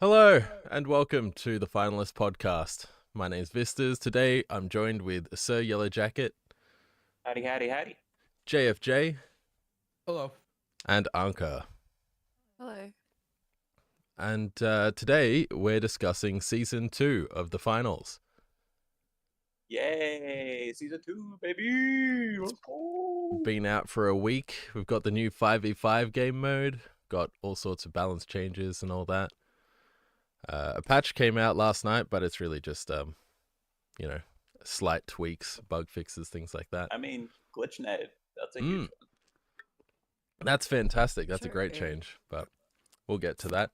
Hello, and welcome to the Finalists podcast. My name's Vistas. Today, I'm joined with Sir Yellow Jacket, Howdy, howdy, howdy. JFJ, Hello. and AHNKA. Hello. And today, we're discussing Season 2 of the Finals. Yay! Season 2, baby! Let's go! Been out for a week. We've got the new 5v5 game mode, got all sorts of balance changes and all that. A patch came out last night, but it's really just, slight tweaks, bug fixes, things like that. I mean, GlitchNet, that's a huge one. That's fantastic. That's a Sure great is. change, but we'll get to that.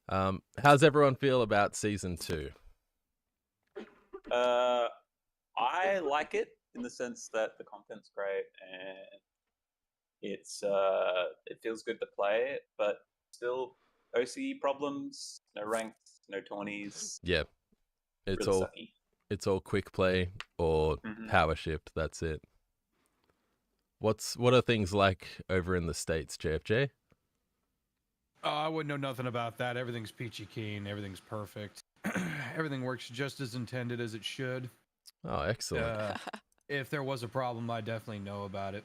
How's everyone feel about Season 2? I like it in the sense that the content's great and it feels good to play it, but still OC problems, no ranks, no 20s. Yeah, it's really all sucky. it's all quick play or Mhm. power shift. That's it. What are things like over in the States, JFJ? Oh, I wouldn't know nothing about that. Everything's peachy keen. Everything's perfect. Everything works just as intended as it should. Oh, excellent. If there was a problem, I definitely know about it.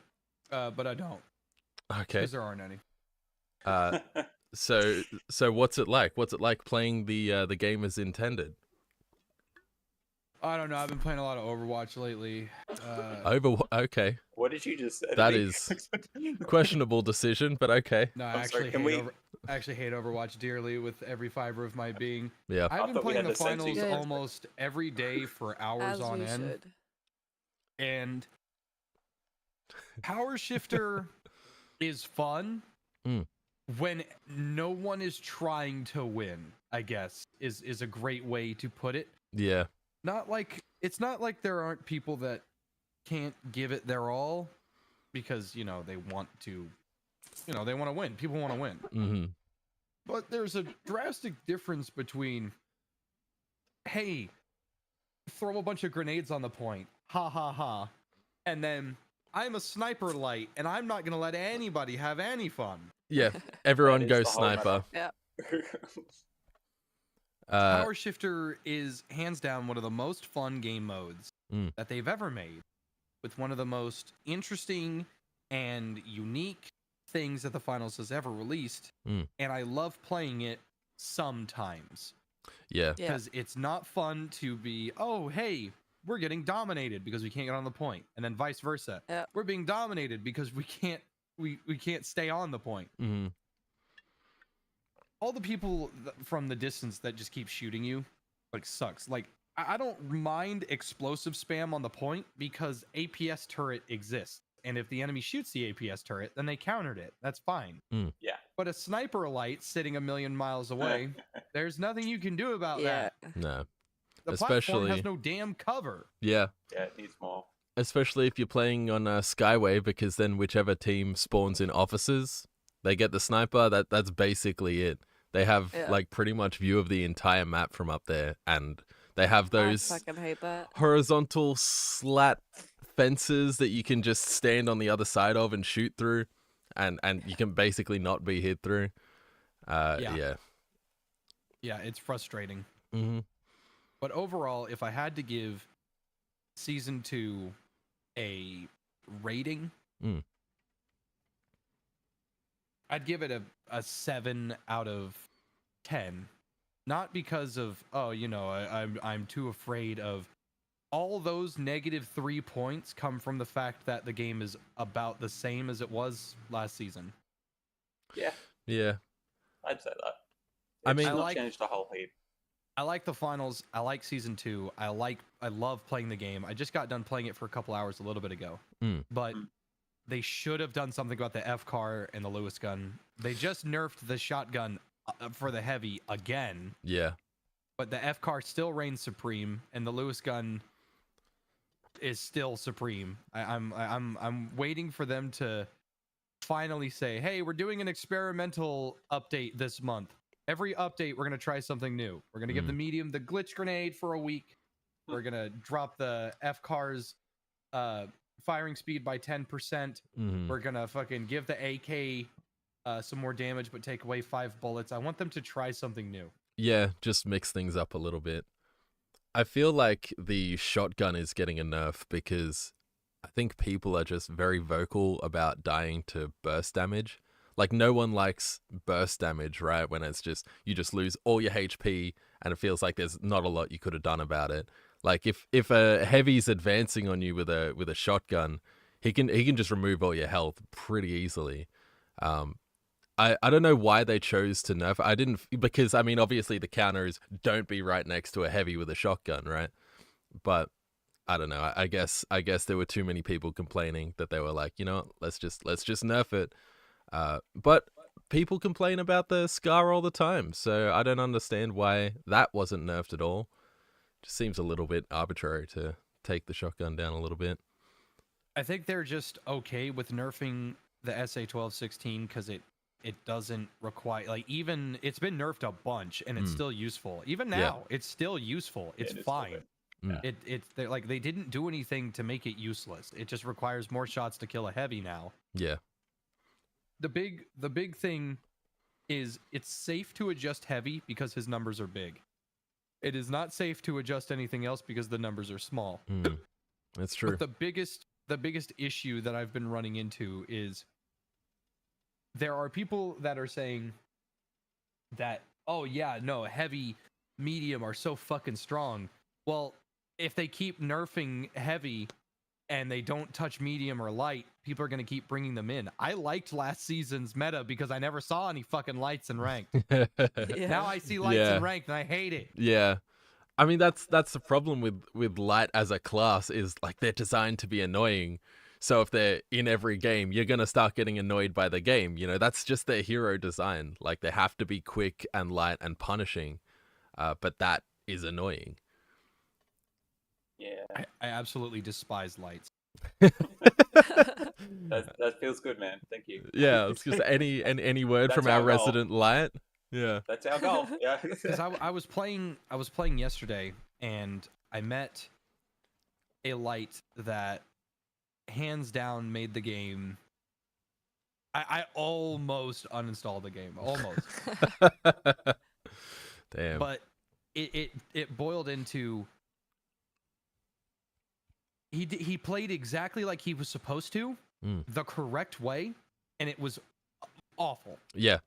But I don't, Okay. because there aren't any. So what's it like? What's it like playing the game as intended? I don't know. I've been playing a lot of Overwatch lately. Okay. What did you just say? That is questionable decision, but okay. No, I I'm sorry, actually can hate we- I actually hate Overwatch dearly with every fiber of my being. Yeah. I've been thought we playing had the the same finals season. almost every day for hours As on we end. should. And Power Shifter is fun when no one is trying to win, I guess, is a great way to put it. Yeah. It's not like there aren't people that can't give it their all because, they want to, they want to win. People want to win. Mm-hmm. But there's a drastic difference between, hey, throw a bunch of grenades on the point, ha ha ha, and then I'm a sniper light and I'm not gonna let anybody have any fun. Yeah. Everyone is goes the whole sniper. Yeah. Power Shifter is hands down one of the most fun game modes that they've ever made, with one of the most interesting and unique things that the finals has ever released, and I love playing it sometimes. Yeah. Yeah. Because it's not fun to be, oh, hey, we're getting dominated because we can't get on the point, and then vice versa. Yeah. We're being dominated because we can't stay on the point. Mm-hmm. All the people from the distance that just keep shooting you, sucks. I don't mind explosive spam on the point because APS turret exists, and if the enemy shoots the APS turret, then they countered it. That's fine. Yeah. But a sniper light sitting a million miles away, there's nothing you can do about Yeah. that. No. The platform Especially- has no damn cover. Yeah. Yeah, it needs more. Especially if you're playing on Skyway, because then whichever team spawns in offices, they get the sniper. That's basically it. They have Yeah. pretty much view of the entire map from up there, and they have those I fucking hate that. horizontal slat fences that you can just stand on the other side of and shoot through, and you can basically not be hit through. Yeah. Yeah, it's frustrating. Mm-hmm. But overall, if I had to give Season 2 a rating, I'd give it a 7 out of 10. Not because of, I'm too afraid of. All those -3 points come from the fact that the game is about the same as it was last season. Yeah, Yeah. I'd say that. I It's mean- not I like- changed a whole heap. I like the finals. I like Season 2. I love playing the game. I just got done playing it for a couple hours a little bit ago. But they should have done something about the F-car and the Lewis gun. They just nerfed the shotgun for the heavy again. Yeah. But the F-car still reigns supreme, and the Lewis gun is still supreme. I'm waiting for them to finally say, "Hey, we're doing an experimental update this month. Every update, we're gonna try something new. We're gonna give the medium the glitch grenade for a week. We're gonna drop the F-car's firing speed by 10%. We're gonna fucking give the AK some more damage, but take away 5 bullets. I want them to try something new. Yeah, just mix things up a little bit. I feel like the shotgun is getting a nerf because I think people are just very vocal about dying to burst damage. Like, no one likes burst damage, right? When it's just, you just lose all your HP and it feels like there's not a lot you could have done about it. Like, if a heavy's advancing on you with a shotgun, he can just remove all your health pretty easily. I don't know why they chose to nerf. I didn't, because I mean, obviously the counter is don't be right next to a heavy with a shotgun, right? But I don't know. I guess there were too many people complaining that they were like, you know, let's just nerf it. But people complain about the SCAR all the time, so I don't understand why that wasn't nerfed at all. Just seems a little bit arbitrary to take the shotgun down a little bit. I think they're just okay with nerfing the SA-1216 because it doesn't require, like, even it's been nerfed a bunch and it's still useful. Even now, it's still useful. It's fine. They're like, they didn't do anything to make it useless. It just requires more shots to kill a heavy now. Yeah. The big thing is it's safe to adjust heavy because his numbers are big. It is not safe to adjust anything else because the numbers are small. That's true. But the biggest issue that I've been running into is there are people that are saying that, oh yeah, no, heavy, medium are so fucking strong. Well, if they keep nerfing heavy and they don't touch medium or light, people are going to keep bringing them in. I liked last season's meta because I never saw any fucking lights in ranked. Now I see lights in ranked and I hate it. Yeah. I mean, that's the problem with light as a class, is like they're designed to be annoying. So if they're in every game, you're going to start getting annoyed by the game. You know, that's just their hero design. Like, they have to be quick and light and punishing. But that is annoying. Yeah. I absolutely despise lights. That feels good, man. Thank you. Yeah, it's just any word from our resident light. Yeah. That's our goal. Yeah. Because I was playing yesterday and I met a light that hands down made the game. I almost uninstalled the game. Almost. Damn. But it boiled into he played exactly like he was supposed to, the correct way, and it was awful. Yeah,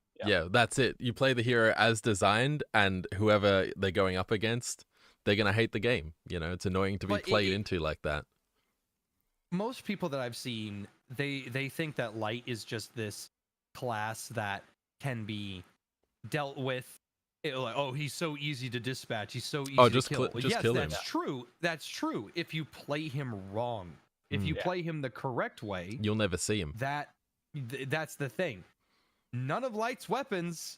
that's it. You play the hero as designed, and whoever they're going up against, they're gonna hate the game. You know, it's annoying to be played into like that. Most people that I've seen, they think that light is just this class that can be dealt with. Like, oh, he's so easy to dispatch. He's so easy to kill. Just kill him. That's true. That's true. If you play him wrong, if you play him the correct way, you'll never see him. That's the thing. None of Light's weapons,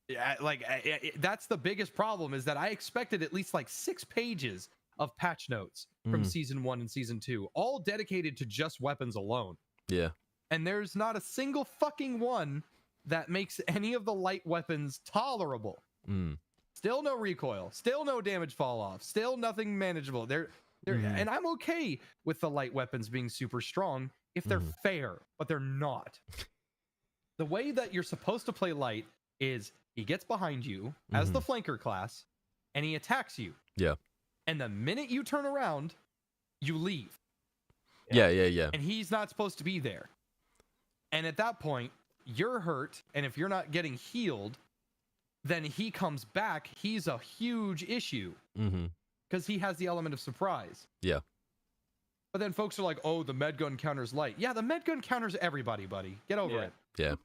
that's the biggest problem, is that I expected at least like 6 pages of patch notes from season 1 and season 2, all dedicated to just weapons alone. Yeah. And there's not a single fucking one that makes any of the light weapons tolerable. Still no recoil, still no damage fall off, still nothing manageable. And I'm okay with the light weapons being super strong if they're fair, but they're not. The way that you're supposed to play light is he gets behind you as the flanker class and he attacks you. Yeah. And the minute you turn around, you leave. Yeah. And he's not supposed to be there. And at that point, you're hurt, and if you're not getting healed, then he comes back. He's a huge issue because he has the element of surprise. Yeah. But then folks are like, oh, the med gun counters light. Yeah, the med gun counters everybody, buddy. Get over it. Yeah.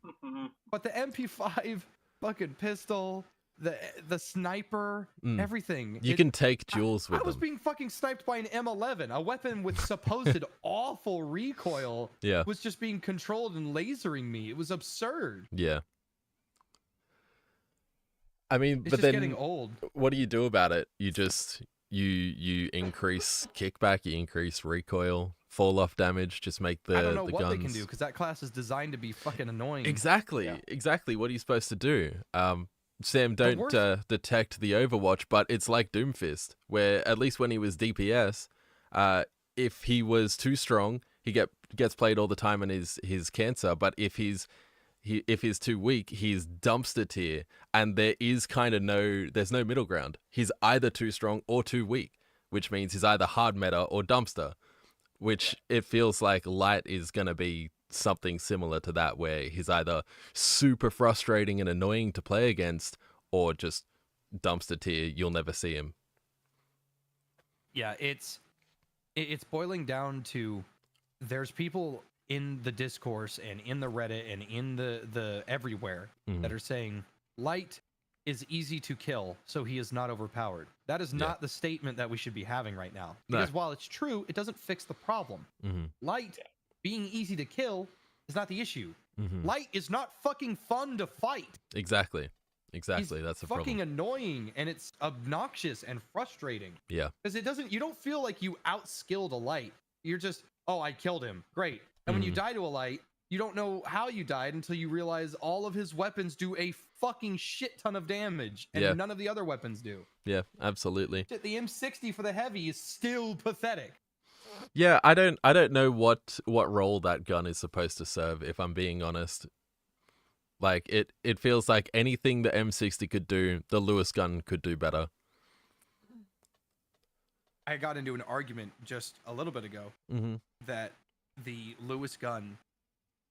But the MP5 fucking pistol, the sniper, everything. You can take duels with I was them. being fucking sniped by an M11, a weapon with supposed awful recoil. Yeah. Was just being controlled and lasering me. It was absurd. Yeah. I mean, It's but just then getting old. What do you do about it? You just you increase kickback, you increase recoil, fall off damage, just make the I don't know the what guns. they can do because that class is designed to be fucking annoying. Exactly. What are you supposed to do? Sam, don't detect the Overwatch, but it's like Doomfist, where at least when he was DPS, if he was too strong, he gets played all the time and his cancer. But if he's if he's too weak, he's dumpster tier, and there's no middle ground. He's either too strong or too weak, which means he's either hard meta or dumpster, which it feels like Light is going to be something similar to that, where he's either super frustrating and annoying to play against or just dumpster tier. You'll never see him. Yeah, it's boiling down to there's people in the discourse and in the Reddit and in the everywhere that are saying Light is easy to kill, so he is not overpowered. That is not the statement that we should be having right now. Because while it's true, it doesn't fix the problem. Light being easy to kill is not the issue. Light is not fucking fun to fight. Exactly. He's That's the problem. fucking annoying, and it's obnoxious and frustrating. Yeah. Because you don't feel like you outskilled a Light. You're just, oh, I killed him. Great. And when you die to a Light, you don't know how you died until you realize all of his weapons do a fucking shit ton of damage, and none of the other weapons do. Yeah, absolutely. Shit, the M60 for the heavy is still pathetic. Yeah, I don't know what role that gun is supposed to serve, if I'm being honest. Like, it feels like anything the M60 could do, the Lewis gun could do better. I got into an argument just a little bit ago that the Lewis gun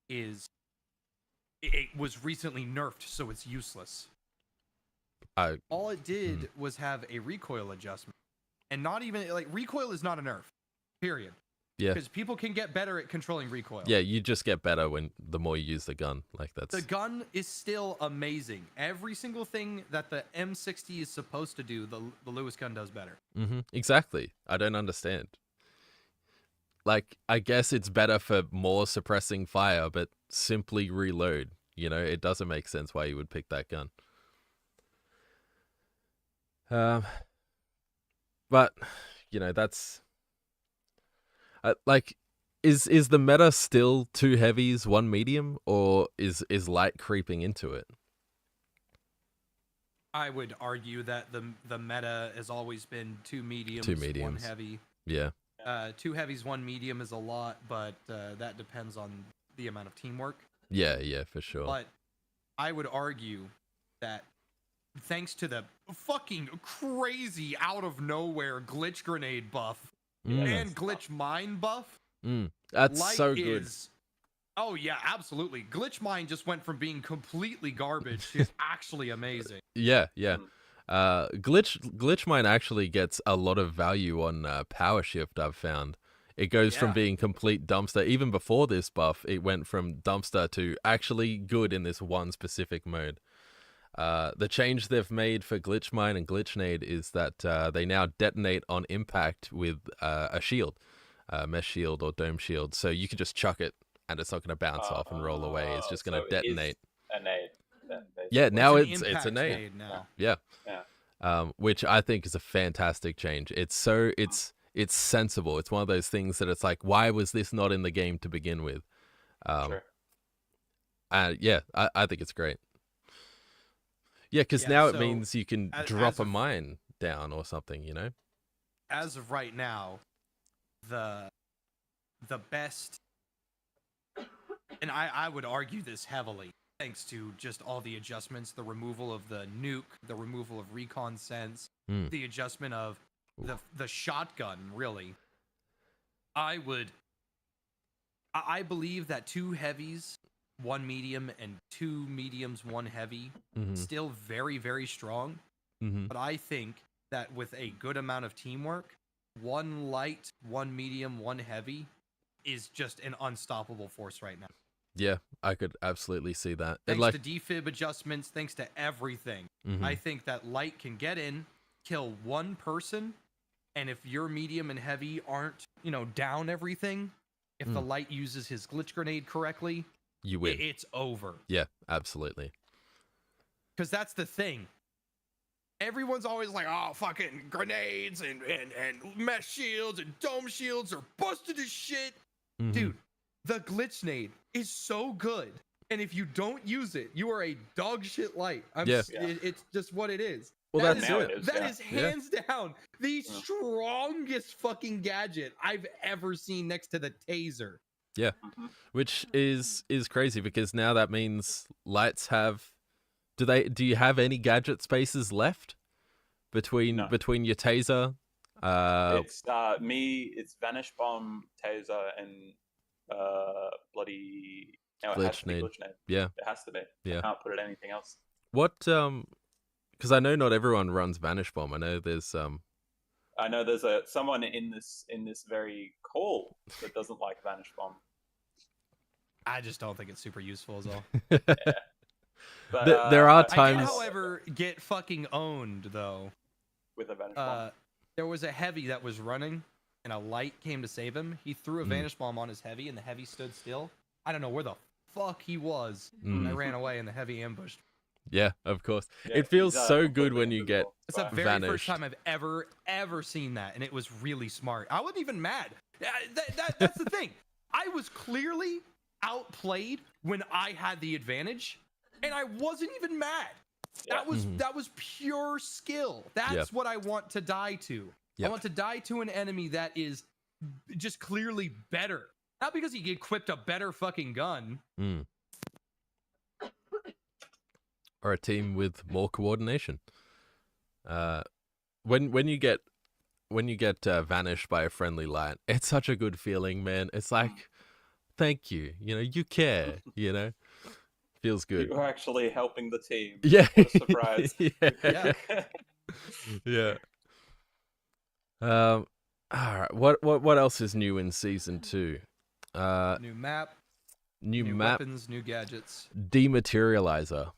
it was recently nerfed, so it's useless. All it did was have a recoil adjustment, and not even like recoil is not a nerf, period. Yeah, because people can get better at controlling recoil. Yeah, you just get better the more you use the gun. Like the gun is still amazing. Every single thing that the M60 is supposed to do, the Lewis gun does better. Exactly. I don't understand. Like, I guess it's better for more suppressing fire, but simply reload. You know, it doesn't make sense why you would pick that gun. But you know, that's like, is the meta still 2 heavies, 1 medium, or is Light creeping into it? I would argue that the meta has always been 2 mediums, 1 heavy. Yeah. 2 heavies, 1 medium is a lot, but that depends on the amount of teamwork. Yeah, for sure. But I would argue that thanks to the fucking crazy out of nowhere glitch grenade buff and glitch mine buff, that's Light so good. Oh yeah, absolutely. Glitch mine just went from being completely garbage to actually amazing. Yeah. Glitch mine actually gets a lot of value on power shift, I've found. It goes from being complete dumpster. Even before this buff, it went from dumpster to actually good in this one specific mode. The change they've made for glitch mine and glitch nade is that they now detonate on impact with a shield, mesh shield or dome shield. So you can just chuck it and it's not going to bounce off and roll away. It's just going to detonate. A nade. Yeah, now it's a nade nade now. Yeah. Which I think is a fantastic change. It's sensible. It's one of those things that it's like, why was this not in the game to begin with? Sure. I think it's great. Yeah, because now it means you can drop a mine down or something, you know? As of right now, the best, and I would argue this heavily, thanks to just all the adjustments, the removal of the nuke, the removal of recon sense, the adjustment of the shotgun, really. I believe that 2 heavies, 1 medium, and 2 mediums, 1 heavy, still very, very strong. But I think that with a good amount of teamwork, 1 light, 1 medium, 1 heavy is just an unstoppable force right now. Yeah, I could absolutely see that. Thanks to defib adjustments, thanks to everything. I think that light can get in, kill 1 person, and if your medium and heavy aren't, down everything, if the light uses his glitch grenade correctly, you win. It's over. Yeah, absolutely. Because that's the thing. Everyone's always like, oh, fucking grenades and mesh shields and dome shields are busted as shit. Dude, the glitch nade is so good. And if you don't use it, you are a dog shit light. It's just what it is. Well, that's it. That is hands down the strongest fucking gadget I've ever seen next to the taser. Mhm. which is crazy because now that means lights have. Do you have any gadget spaces left between No. your taser? It's me. It's Vanish Bomb, Taser, and bloody. No, it has to be Glitch Glitch Nade. Yeah. It has to be. Yeah. I can't put it anything else. What because I know not everyone runs Vanish Bomb. I know there's I know there's someone in this very call that doesn't like Vanish Bomb. I just don't think it's super useful as all. But there are I times. did, however, get fucking owned though. with a Vanish Bomb. There was a heavy that was running, and a light came to save him. He threw a Vanish Bomb on his heavy, and the heavy stood still. I don't know where the fuck he was. And I ran away, and the heavy ambushed. Yeah, of course. Yeah, it feels he's, so good completely when you get invisible. It's the very vanished. first time I've ever seen that, and it was really smart. I wasn't even mad. That's the thing. I was clearly outplayed when I had the advantage, and I wasn't even mad. Yeah. That was pure skill. That's Yep. what I want to die to. Yep. I want to die to an enemy that is just clearly better. Not because he equipped a better fucking gun. Or a team with more coordination. When you get vanished by a friendly light, it's such a good feeling, man. It's like, thank you. You know, you care. You know, feels good. You're actually helping the team. Yeah. What a surprise. Yeah. Yeah. All right. What else is new in season 2? New map, New new map, weapons, new gadgets. Dematerializer.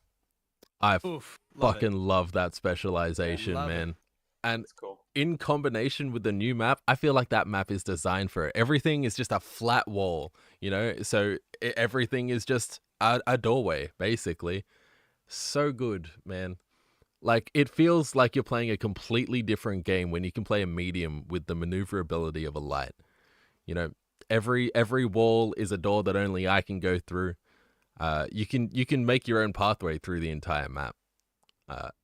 I Oof. Love fucking it. love that specialization, love it. man. And That's cool. in combination with the new map, I feel like that map is designed for it. Everything is just a flat wall, you know? So everything is just a doorway, basically. So good, man. Like, it feels like you're playing a completely different game when you can play a medium with the maneuverability of a light. You know, every wall is a door that only I can go through. You can make your own pathway through the entire map.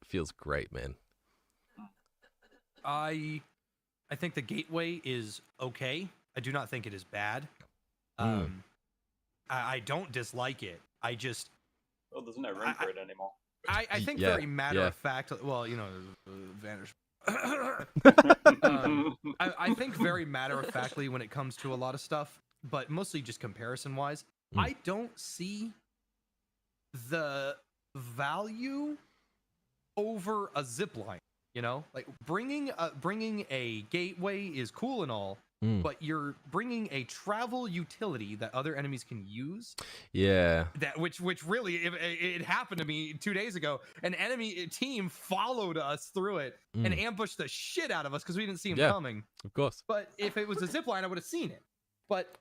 Feels great, man. I think the gateway is okay. I do not think it is bad. I don't dislike it. I just Well, there's no room for it anymore. I think Yeah, very matter yeah. of fact. Well, you know, vanish. I think very matter of factly when it comes to a lot of stuff, but mostly just comparison wise. I don't see the value over a zip line. You know, like bringing a gateway is cool and all, but you're bringing a travel utility that other enemies can use. Yeah. That which really it happened to me 2 days ago. An enemy team followed us through it and ambushed the shit out of us because we didn't see him coming. Of course. But if it was a zip line, I would have seen it. But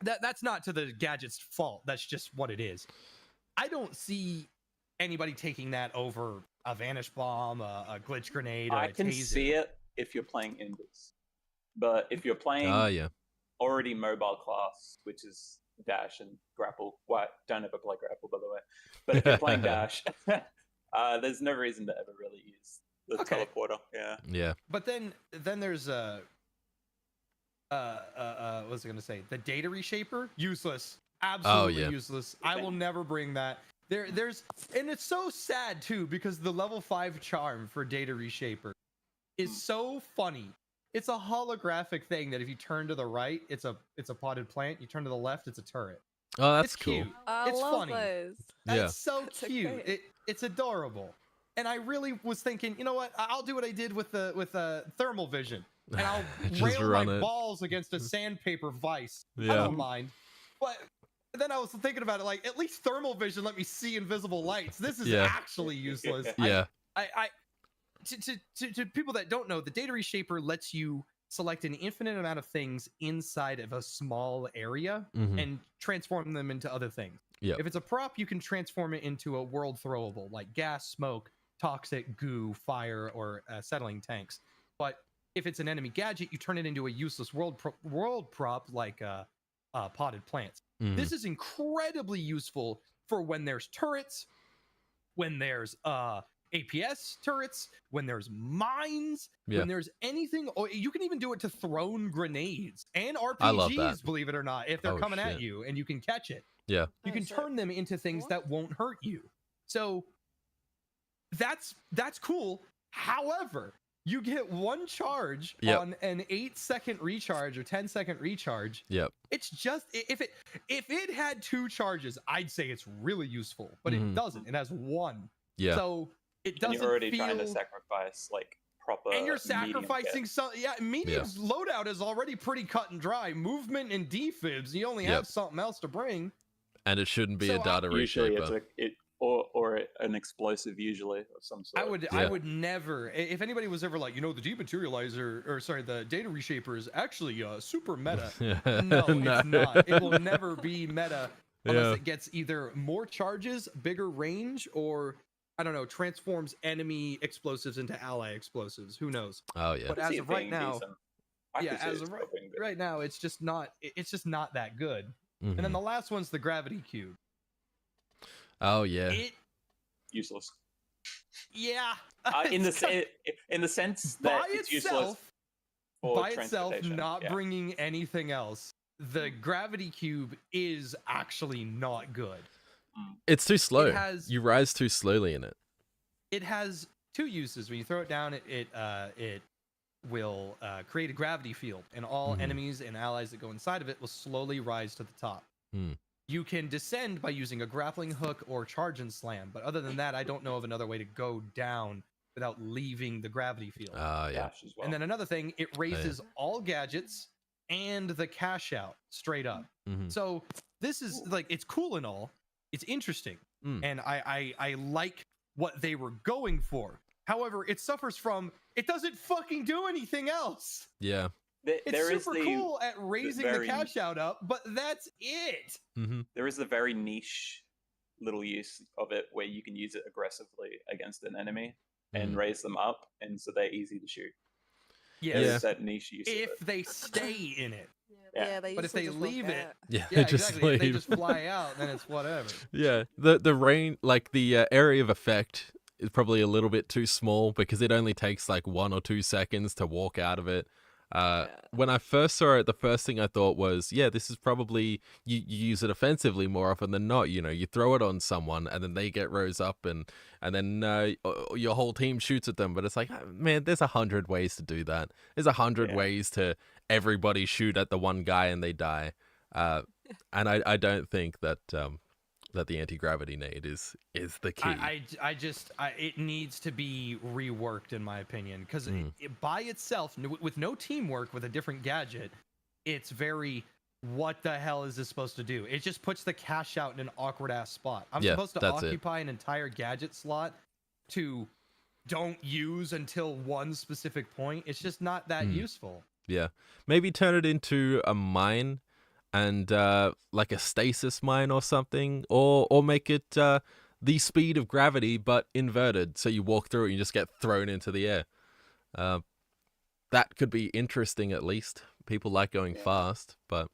that's not to the gadget's fault. That's just what it is. I don't see anybody taking that over a vanish bomb, a glitch grenade, or I a can taser. see it if you're playing Embers. But if you're playing Yeah. already mobile class, which is Dash and Grapple, well, don't ever play Grapple, by the way. But if you're playing Dash, there's no reason to ever really use the teleporter. Yeah. Yeah. But then there's what was I gonna say? The data reshaper, useless, absolutely yeah. useless. I will never bring that. There's and it's so sad too because the level 5 charm for data reshaper is so funny. It's a holographic thing that if you turn to the right, it's a potted plant. You turn to the left, it's a turret. Oh, that's It's cool. cute. I It's love funny. those. That's Yeah. so That's so cute. great. It's adorable. And I really was thinking, you know what? I'll do what I did with the thermal vision, and I'll Just rail run my it. balls against a sandpaper vice. I Yeah. don't mind. But then I was thinking about it, like at least thermal vision let me see invisible lights. This is Yeah. actually useless. Yeah. To people that don't know, the data reshaper lets you select an infinite amount of things inside of a small area and transform them into other things. Yep. If it's a prop, you can transform it into a world throwable, like gas, smoke, toxic, goo, fire, or settling tanks. But if it's an enemy gadget, you turn it into a useless world prop like potted plants. This is incredibly useful for when there's turrets, when there's APS turrets, when there's mines, Yeah. when there's anything. Oh, you can even do it to thrown grenades and I love that. RPGs, believe it or not, if they're Oh, coming at shit. you and you can catch it. Yeah. You can so turn them into things what? that won't hurt you. So that's cool. However, you get one charge Yep. on an 8-second recharge or 10-second recharge. Yep. It's just if it had 2 charges, I'd say it's really useful, but Mhm. it doesn't. It has 1. Yeah. So it And doesn't you're already feel. trying to sacrifice like proper. And you're medium sacrificing kit. some. Yeah, medium's loadout is already pretty cut and dry. Movement and defibs. You only have Yep. something else to bring. And it shouldn't be So a data Usually, it's reshaper. or an explosive, usually of some sort. I would never. If anybody was ever like, the dematerializer, or sorry, the data reshaper is actually super meta. No, it's not. It will never be meta unless Yeah. it gets either more charges, bigger range, or I don't know, transforms enemy explosives into ally explosives. Who knows? Oh yeah. But I could as see of it right being now, decent. I yeah, could see as it of still being good. right now, it's just not. It's just not that good. And then Mhm. the last one's the gravity cube. Oh yeah. It, Useless. yeah. In the it's kind- in the sense that by it's useless itself, for by itself, transportation. not Yeah. bringing anything else. The gravity cube is actually not good. It's too slow. has- You rise too slowly in it. It has 2 uses. When you throw it down, it will create a gravity field, and all Mhm. enemies and allies that go inside of it will slowly rise to the top. Hmm. You can descend by using a grappling hook or charge and slam, but other than that, I don't know of another way to go down without leaving the gravity field. Ah yeah. Dash as well. And then another thing, it raises all gadgets and the cash out straight up. Mhm. So this is like, it's cool and all. It's interesting. Mm. And I like what they were going for. However, it suffers from, it doesn't fucking do anything else. Yeah. It's There is super cool at raising the very- cash out up, but that's it. Mm-hmm. there is a very niche little use of it where you can use it aggressively against an enemy and raise them up, and so they're easy to shoot. Yes. There's that niche use. If of it. they stay in it. Yeah. they But if usually they just walk leave it, out. Yeah. Yeah, just exactly. If they leave. just fly out, then it's whatever. Yeah. The rain, like the area of effect, is probably a little bit too small because it only takes like 1 or 2 seconds to walk out of it. When I first saw it, the first thing I thought was, yeah, this is probably, you use it offensively more often than not. You throw it on someone and then they get rose up and then your whole team shoots at them. But it's like, man, there's 100 ways to do that. There's 100 ways to everybody shoot at the one guy and they die. And I don't think that that the anti-gravity nade is the key. It needs to be reworked, in my opinion, because by itself, with no teamwork with a different gadget, it's very, what the hell is this supposed to do? It just puts the cash out in an awkward ass spot. I'm supposed to occupy an entire gadget slot to don't use until one specific point. It's just not that useful. Yeah, maybe turn it into a mine. And like a stasis mine or something, or make it the speed of gravity but inverted, so you walk through it and you just get thrown into the air. That could be interesting. At least people like going fast, but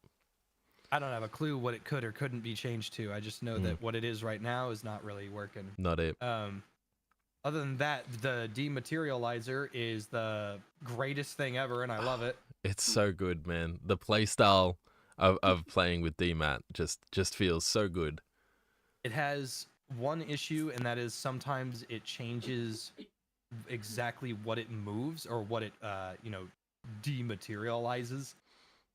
I don't have a clue what it could or couldn't be changed to. I just know that what it is right now is not really working. Not it. Other than that, the dematerializer is the greatest thing ever, and I love it. It's so good, man. The playstyle of playing with DMAT just feels so good. It has one issue, and that is sometimes it changes exactly what it moves or what it dematerializes,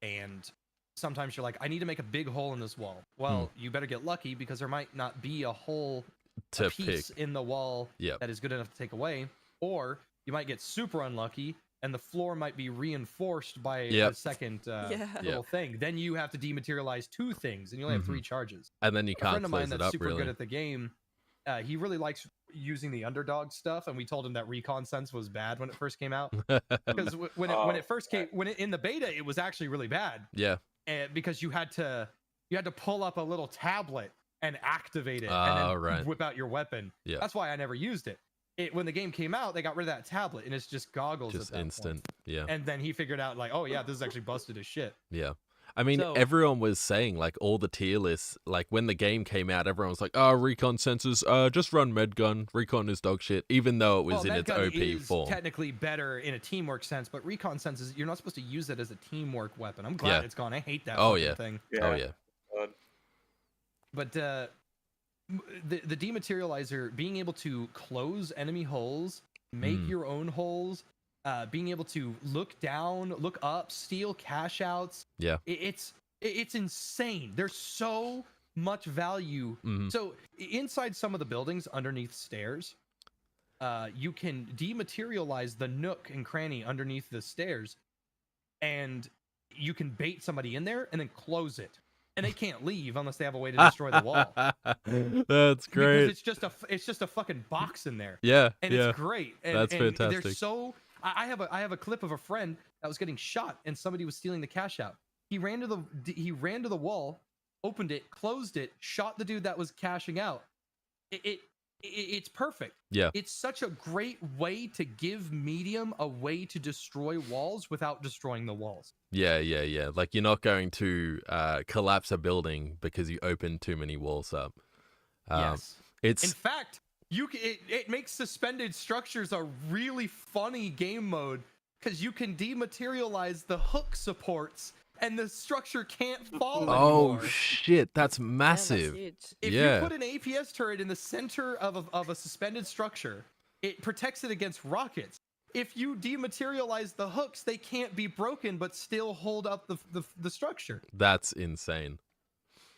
and sometimes you're like, I need to make a big hole in this wall. Well, you better get lucky because there might not be a hole, To a piece pick. in the wall Yep. that is good enough to take away, or you might get super unlucky and the floor might be reinforced by a second little thing. Then you have to dematerialize 2 things, and you only have 3 charges. And then you A friend can't of mine close it that's up super really. good at the game, he really likes using the underdog stuff, and we told him that recon sense was bad when it first came out. Because when it first came, in the beta, it was actually really bad. Yeah. Because you had to pull up a little tablet and activate it, and then whip out your weapon. Yeah. That's why I never used it. When the game came out, they got rid of that tablet, and it's just goggles. Just at that instant. point. Yeah. And then he figured out, like, oh yeah, this is actually busted as shit. Yeah. I mean, So- everyone was saying, like, all the tier lists, like, when the game came out, everyone was like, oh, recon sensors, just run medgun. Recon is dog shit, even though it was in its Medgun OP is form. technically better in a teamwork sense, but recon senses, you're not supposed to use it as a teamwork weapon. I'm glad it's gone. I hate that fucking thing. Oh, yeah. God. But the dematerializer, being able to close enemy holes, make your own holes, being able to look down, look up, steal cash outs. Yeah. It's insane. There's so much value. Mhm. So inside some of the buildings underneath stairs, you can dematerialize the nook and cranny underneath the stairs, and you can bait somebody in there and then close it. And they can't leave unless they have a way to destroy the wall. That's great. Because it's just a fucking box in there. Yeah, And yeah. it's great. And, That's and fantastic. They're so I have a clip of a friend that was getting shot and somebody was stealing the cash out. He ran to the wall, opened it, closed it, shot the dude that was cashing out. It's perfect. Yeah. It's such a great way to give medium a way to destroy walls without destroying the walls. Yeah. Like, you're not going to collapse a building because you open too many walls up. Yes. It's In fact, it makes suspended structures a really funny game mode because you can dematerialize the hook supports and the structure can't fall anymore. shit, that's Damn, massive. that's huge. If Yeah. you put an APS turret in the center of a suspended structure, it protects it against rockets. If you dematerialize the hooks, they can't be broken but still hold up the structure. That's insane.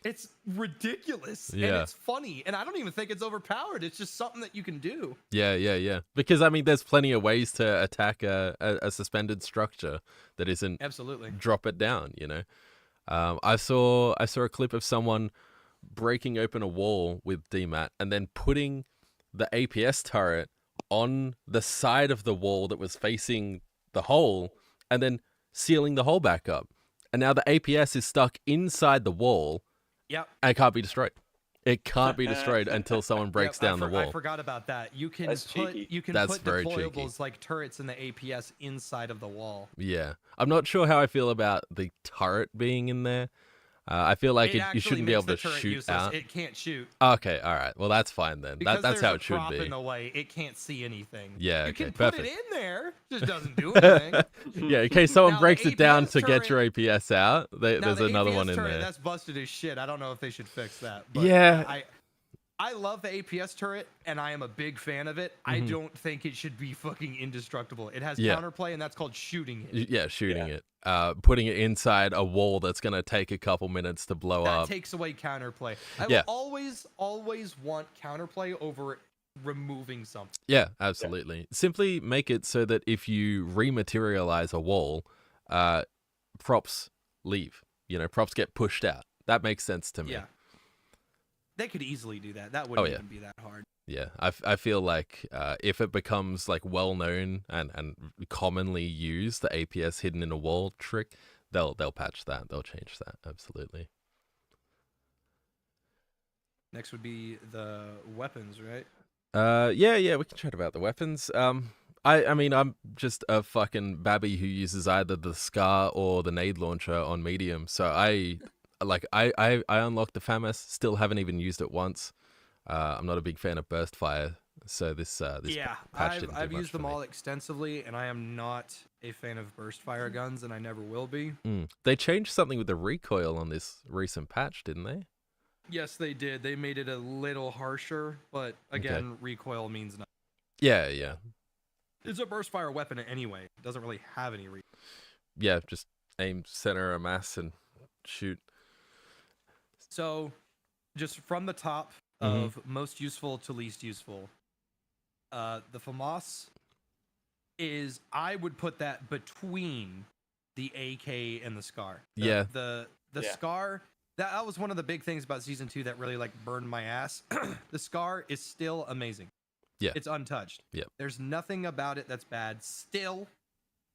It's ridiculous and Yeah. it's funny, and I don't even think it's overpowered. It's just something that you can do. Yeah. Because, I mean, there's plenty of ways to attack a suspended structure that isn't Absolutely. drop it down, you know? I saw a clip of someone breaking open a wall with DMAT and then putting the APS turret on the side of the wall that was facing the hole and then sealing the hole back up. And now the APS is stuck inside the wall Yep. and it can't be destroyed. It can't be destroyed until someone breaks Yep, down the I wall. forgot about that. You can That's put cheeky. That's put very deployables cheeky. like turrets in the APS inside of the wall. Yeah. I'm not sure how I feel about the turret being in there. I feel like you actually shouldn't be makes able to the turret shoot useless. out. It can't shoot. Okay, all right. Well, that's fine then. Because That's there's how a it should prop be. in the way, it can't see anything. Yeah, You okay, can put perfect. it in there, just doesn't do anything. Yeah, in case someone Now, the breaks it down APS to get your turret- APS out, Now, there's the another APS one in turret, there. That's busted as shit. I don't know if they should fix that. But Yeah. I love the APS turret, and I am a big fan of it. I don't think it should be fucking indestructible. It has Yeah. counterplay, and that's called shooting it. Yeah, shooting it. Putting it inside a wall that's going to take a couple minutes to blow That up. takes away counterplay. I Yeah. will always want counterplay over removing something. Yeah, absolutely. Simply make it so that if you rematerialize a wall, props leave. You know, props get pushed out. That makes sense to me. Yeah. They could easily do that. That wouldn't yeah. even be that hard. Yeah, I feel like if it becomes like well known and commonly used, the APS hidden in a wall trick, they'll patch that. They'll change that. Absolutely. Next would be the weapons, right? Yeah, we can chat about the weapons. I mean, I'm just a fucking babby who uses either the Scar or the nade launcher on medium. So I unlocked the FAMAS, still haven't even used it once. I'm not a big fan of burst fire, so this Yeah, patch didn't do I've much used for them me. all extensively, and I am not a fan of burst fire guns, and I never will be. They changed something with the recoil on this recent patch, didn't they? Yes, they did. They made it a little harsher, but again, recoil means nothing. Yeah. It's a burst fire weapon anyway. It doesn't really have any recoil. Yeah, just aim center of mass and shoot. So, just from the top of most useful to least useful, the FAMAS is, I would put that between the AK and the Scar. The Yeah. Scar, that was one of the big things about season 2 that really like burned my ass. The Scar is still amazing. Yeah. It's untouched. Yeah. There's nothing about it that's bad still.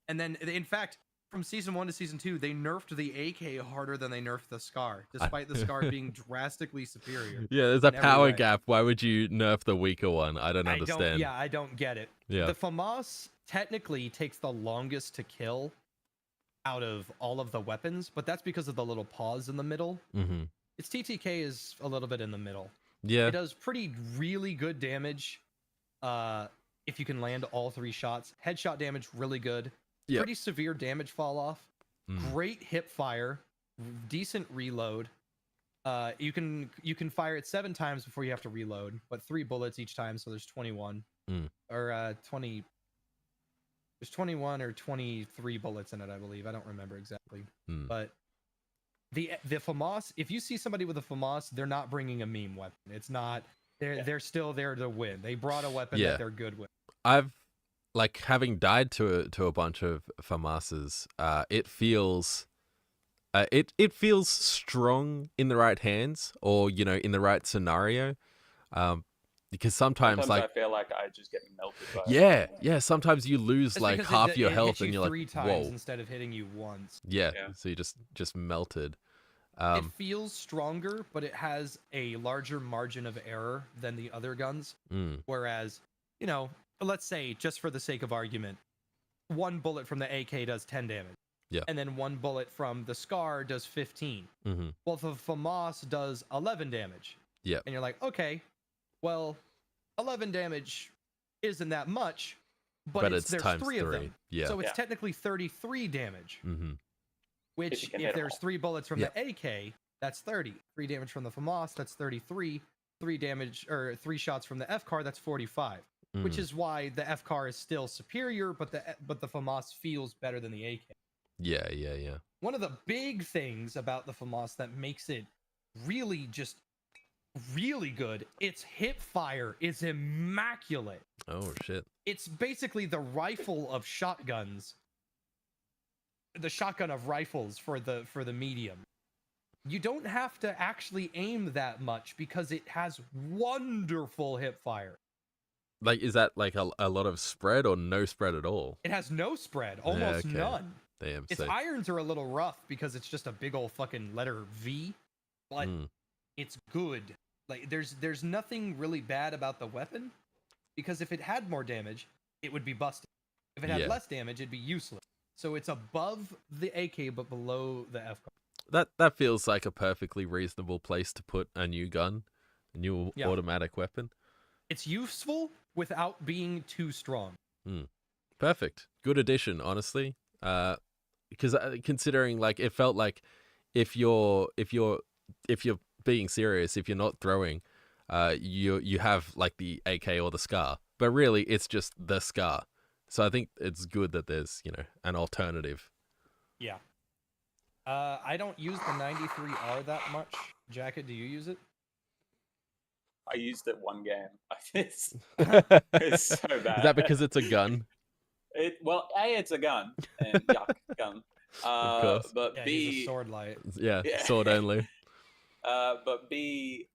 And then, in fact, from season 1 to season 2, they nerfed the AK harder than they nerfed the Scar, despite the Scar being drastically superior. Yeah, there's a in every power way. gap. Why would you nerf the weaker one? I don't understand. I don't get it. Yeah. The FAMAS technically takes the longest to kill out of all of the weapons, but that's because of the little pause in the middle. Mm-hmm. Its TTK is a little bit in the middle. Yeah. It does really good damage if you can land all 3 shots. Headshot damage, really good. Yep. Pretty severe damage fall off. Mm. Great hip fire. Decent reload. You can fire it 7 times before you have to reload, but 3 bullets each time, so there's 21. Or 20. There's 21 or 23 bullets in it, I believe. I don't remember exactly. But the FAMAS, if you see somebody with a FAMAS, they're not bringing a meme weapon. It's not. They're still there to win. They brought a weapon that they're good with. I've like having died to a bunch of FAMASs. It feels. It feels strong in the right hands, or in the right scenario, because sometimes like I feel like I just get melted. By yeah. Sometimes you lose That's like because half it your hits health, you and you're 3 like, times whoa, instead of hitting you once. yeah. So you just melted. It feels stronger, but it has a larger margin of error than the other guns. Whereas, let's say, just for the sake of argument, 1 bullet from the AK does 10 damage. Yeah. And then 1 bullet from the SCAR does 15. Mm-hmm. Well, the FAMAS does 11 damage. Yeah. And you're like, okay, well, 11 damage isn't that much, but it's there's times 3 of 3. them. Yeah. So it's technically 33 damage. Mm-hmm. Which, can if hit there's all. 3 bullets from the AK, that's 30. 3 damage from the FAMAS, that's 33. 3 damage or 3 shots from the FCAR, that's 45. Which is why the FCAR is still superior, but the FAMAS feels better than the AK. Yeah. One of the big things about the FAMAS that makes it really good, its hip fire is immaculate. Oh shit. It's basically the rifle of shotguns. The shotgun of rifles for the medium. You don't have to actually aim that much because it has wonderful hip fire. Like, is that like a lot of spread or no spread at all? It has no spread, almost okay. none. Damn. Its irons are a little rough because it's just a big old fucking letter V, but it's good. Like there's nothing really bad about the weapon, because if it had more damage, it would be busted. If it had less damage, it'd be useless. So it's above the AK but below the FCAR. That feels like a perfectly reasonable place to put a new gun, a new automatic weapon. It's useful without being too strong. Perfect. Good addition, honestly. Because considering like it felt like if you're being serious, if you're not throwing, you have like the AK or the SCAR, but really it's just the SCAR. So I think it's good that there's an alternative. Yeah. I don't use the 93R that much. Jacket, do you use it? I used it 1 game. It's so bad. Is that because it's a gun? It's a gun, and yuck, gun. Of course. But Yeah, B, he's a sword light. Yeah, sword only. But B,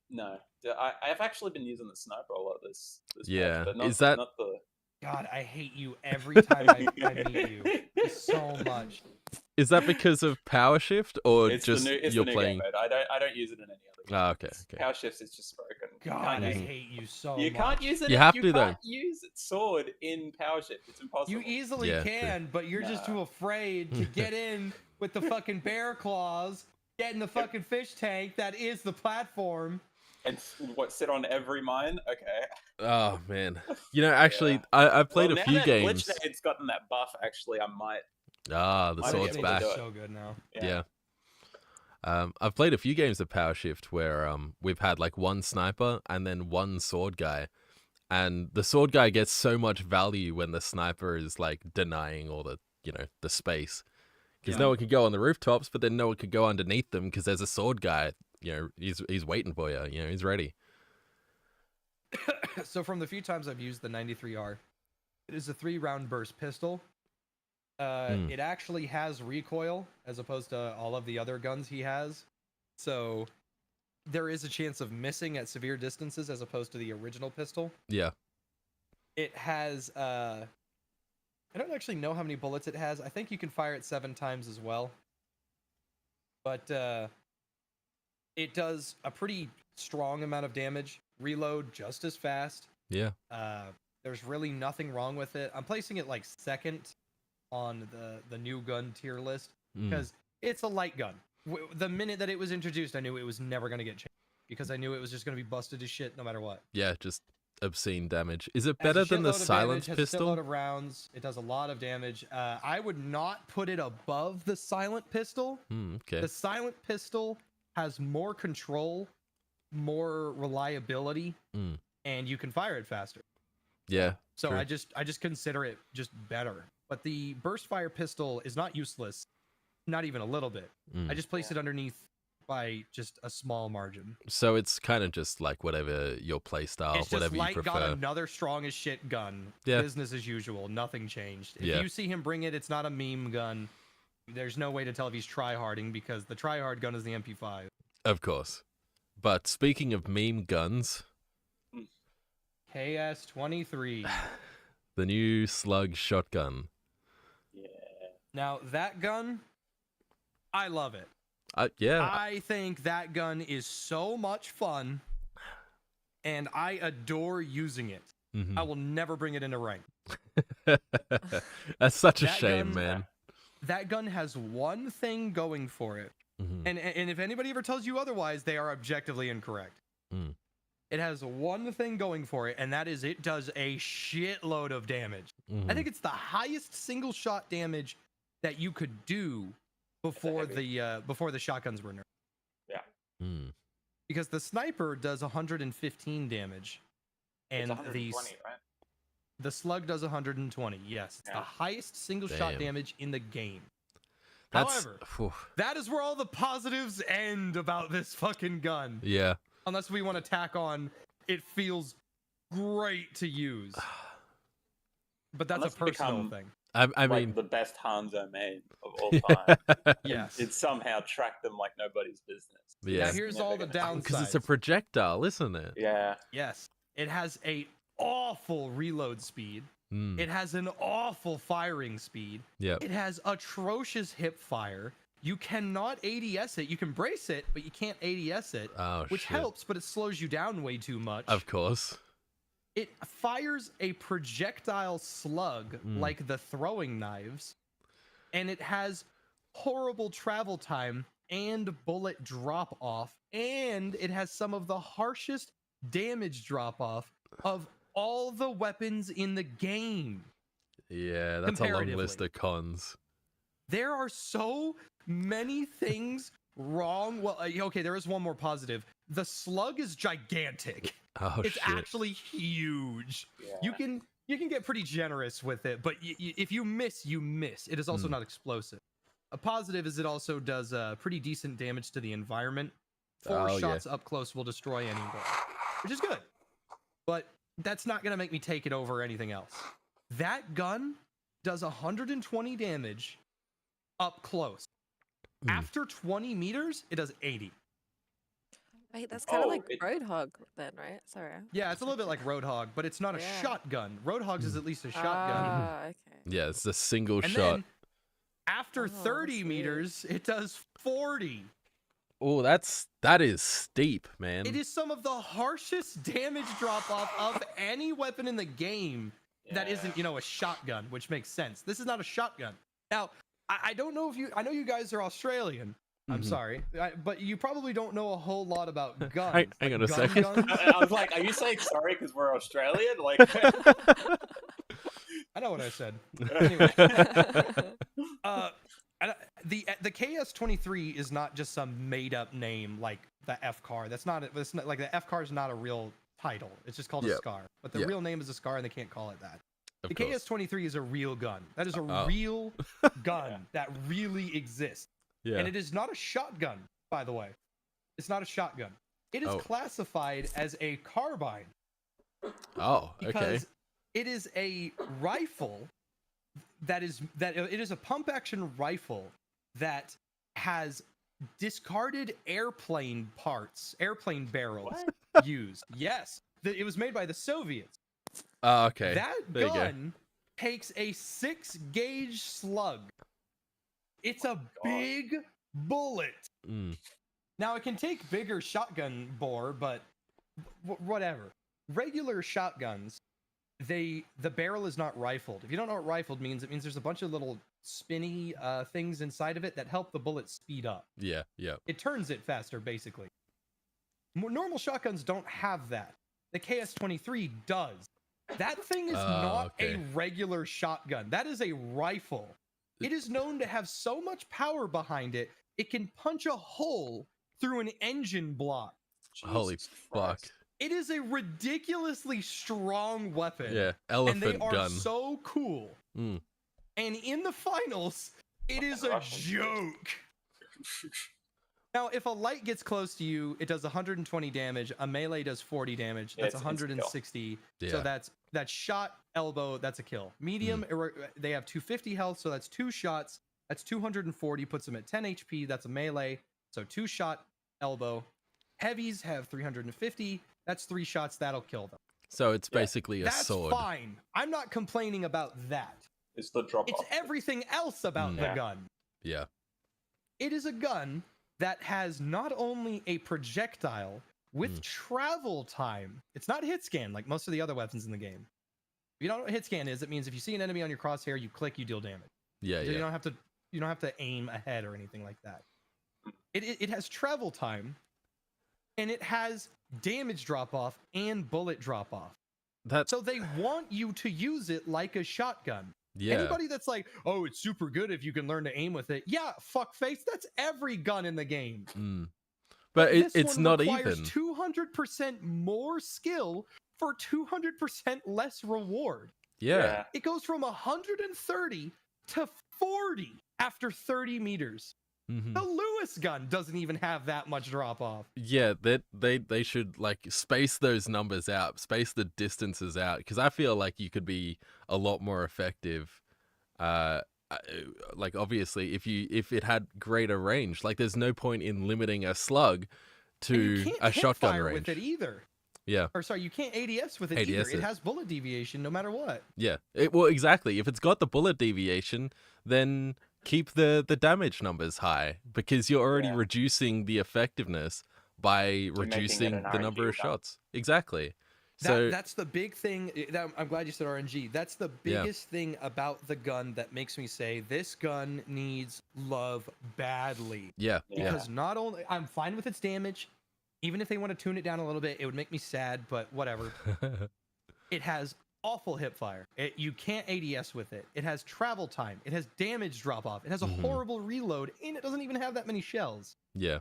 no. I've actually been using the sniper a lot this Yeah. patch, but not, Is that- not the... God, I hate you every time I meet you. So much. Is that because of power shift or It's just it's you're the new playing? game mode. I don't use it in any other game. Ah, okay. Power shifts is just broken. God, I use it. hate you so You much. can't use it. You have to, You though. can't use it sword in power shift. It's impossible. You easily Yeah, can, but you're just too afraid to get in with the fucking bear claws, get in the fucking fish tank that is the platform. And sit on every mine? Okay. Oh man, actually, I've played a few games. It's gotten that buff. Actually, I might. The I sword's think back. it's So good now. Yeah. I've played a few games of Power Shift where we've had like 1 sniper and then 1 sword guy, and the sword guy gets so much value when the sniper is like denying all the the space, because no one can go on the rooftops, but then no one can go underneath them because there's a sword guy. He's waiting for you. He's ready. So from the few times I've used the 93R, it is a 3-round burst pistol. It actually has recoil as opposed to all of the other guns he has. So there is a chance of missing at severe distances as opposed to the original pistol. Yeah. It has I don't actually know how many bullets it has. I think you can fire it 7 times as well. But it does a pretty strong amount of damage. Reload just as fast. Yeah. There's really nothing wrong with it. I'm placing it like second on the new gun tier list Mm. because it's a light gun. The minute that it was introduced, I knew it was never going to get changed because I knew it was just going to be busted as shit no matter what. Yeah, just obscene damage. Is it It has better a than the shitload of silence damage, has a shitload pistol? of rounds. It does a lot of damage. I would not put it above the silent pistol. Okay. The silent pistol has more control, more reliability, and you can fire it faster. Yeah. So true. I just consider it just better. But the burst fire pistol is not useless, not even a little bit. I just place it underneath by just a small margin. So it's kind of just like whatever your playstyle, It's just whatever you Light got prefer. another strong as shit gun. Yeah. Business as usual. Nothing changed. If Yeah. you see him bring it, it's not a meme gun. There's no way to tell if he's tryharding because the tryhard gun is the MP5. Of course. But speaking of meme guns, KS-23. the new slug shotgun. Yeah. Now that gun, I love it. Yeah. I think that gun is so much fun, and I adore using it. Mhm. I will never bring it into rank. That's such a That shame, gun- man. That gun has one thing going for it, Mhm. and if anybody ever tells you otherwise, they are objectively incorrect. Mm. It has one thing going for it, and that is it does a shitload of damage. I Mhm. think it's the highest single shot damage that you could do before the shotguns were nerfed. Mm. Because the sniper does 115 damage, It's and 120, right? the slug does 120. Yes, it's the Yeah. highest single shot Damn. damage in the game. That's However, phew. that is where all the positives end about this fucking gun. Yeah. Unless we want to tack on, it feels great to use. But that's Unless a we personal become- thing. I Like mean, the best Hanzo made of all time. Yes. It somehow tracked them like nobody's business. Yeah. Now here's Never all the gonna change. because it's a downsides. projectile, isn't it? Yeah. Yes. It has a awful reload speed. Mm. It has an awful firing speed. Yep. It has atrocious hip fire. You cannot ADS it. You can brace it, but you can't ADS it, Oh, which shit. helps, but it slows you down way too much. Of course. It fires a projectile slug Mm. like the throwing knives, and it has horrible travel time and bullet drop off, and it has some of the harshest damage drop off of all the weapons in the game. Yeah, that's a long list Comparatively. of cons. There are so many things wrong. Well, okay, there is one more positive. The slug is gigantic. Oh, It's shit. actually huge. Yeah. You can get pretty generous with it, but if you miss, you miss. It is also Hmm. not explosive. A positive is it also does pretty decent damage to the environment. 4 Oh, yeah. shots up close will destroy any wall, which is good. But that's not gonna make me take it over anything else. That gun does 120 damage up close. Hmm. After 20 meters, it does 80. Wait, that's kind of Oh, like it- Roadhog then, right? Sorry. Yeah, it's a little bit like Roadhog, but it's not a Yeah. shotgun. Roadhogs is Hmm. at least a shotgun. Ah, okay. Yeah, it's a single And shot. then after Oh, 30 sweet. meters, it does 40. Oh, that is steep, man. It is some of the harshest damage drop off of any weapon in the game that Yeah. isn't, a shotgun, which makes sense. This is not a shotgun. Now, I don't know I know you guys are Australian. I'm Mhm. sorry, but you probably don't know a whole lot about guns. Hang like on a gun second. guns. I was like, are you saying sorry because we're Australian? Like, I know what I said. Anyway. And the KS-23 is not just some made up name like the F car. That's not like the F car is not a real title. It's just called a Yep. SCAR. But the Yep. real name is a SCAR, and they can't call it that. Of The course. KS-23 is a real gun. That is a Oh. real gun that really exists, Yeah. and it is not a shotgun. By the way, it's not a shotgun. It is Oh. classified as a carbine Oh, okay. because it is a rifle that it is a pump action rifle that has discarded airplane parts, airplane barrels used. Yes, it was made by the Soviets. Oh, okay. That There you go. gun takes a 6-gauge slug. It's a big bullet. Mm. Now it can take bigger shotgun bore, but whatever. Regular shotguns, the barrel is not rifled. If you don't know what rifled means, it means there's a bunch of little spinny things inside of it that help the bullet speed up. Yeah, yeah. It turns it faster, basically. Normal shotguns don't have that. The KS-23 does. That thing is not a regular shotgun. That is a rifle. It is known to have so much power behind it, it can punch a hole through an engine block. Holy fuck. It is a ridiculously strong weapon. Yeah, and they elephant are gun. so cool. Mm. And in the finals, it is a joke. Now, if a light gets close to you, it does 120 damage. A melee does 40 damage. That's 160. Yeah. So that's shot, elbow, that's a kill. Medium, they have 250 health, so that's 2 shots. That's 240, puts them at 10 HP. That's a melee. So 2 shot, elbow. Heavies have 350. That's 3 shots. That'll kill them. So it's basically a sword. That's fine. I'm not complaining about that. It's the drop It's off. everything else about the gun. Yeah. It is a gun that has not only a projectile with travel time. It's not hit scan like most of the other weapons in the game. If you don't know what hit scan is, it means if you see an enemy on your crosshair, you click, you deal damage. Yeah, So yeah. you don't have to aim ahead or anything like that. It has travel time, and it has damage drop off and bullet drop off. So they want you to use it like a shotgun. Yeah. Anybody that's like, oh, it's super good if you can learn to aim with it. Yeah, fuckface. That's every gun in the game. But This it's one not requires even. 200% more skill for 200% less reward. Yeah. It goes from 130 to 40 after 30 meters. The Lewis gun doesn't even have that much drop off. Yeah, they should like space those numbers out, space the distances out, because I feel like you could be a lot more effective. Like obviously, if it had greater range, like there's no point in limiting a slug to a shotgun range with it either. Yeah. Or sorry, you can't ADS with it ADS either. it. It has bullet deviation no matter what. Yeah. Well, exactly. If it's got the bullet deviation, then keep the damage numbers high, because you're already reducing the effectiveness by reducing the number of shots. Exactly. So That's the big thing. I'm glad you said RNG. That's the biggest thing about the gun that makes me say this gun needs love badly. yeah. Because not only I'm fine with its damage, even if they want to tune it down a little bit, it would make me sad, but whatever. It has awful hip fire. You can't ADS with it. It has travel time. It has damage drop off. It has a horrible reload, and it doesn't even have that many shells. Yeah.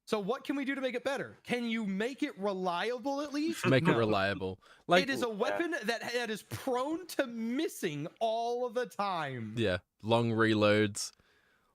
So what can we do to make it better? Can you make it reliable at least? Make it reliable. Like it is a weapon that is prone to missing all of the time. Yeah, long reloads.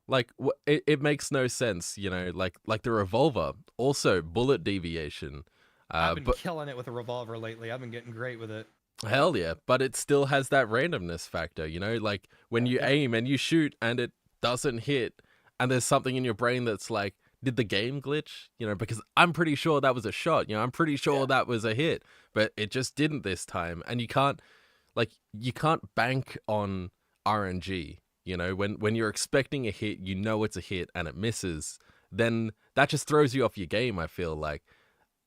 Like it makes no sense, you know. Like the revolver, also bullet deviation. I've been killing it with a revolver lately. I've been getting great with it. Hell yeah, but it still has that randomness factor, you know. Like when you aim and you shoot and it doesn't hit, and there's something in your brain that's like, did the game glitch? You know, because I'm pretty sure that was a shot. You know, I'm pretty sure that was a hit, but it just didn't this time. And you can't bank on RNG. You know, when you're expecting a hit, you know it's a hit and it misses, then that just throws you off your game, I feel like.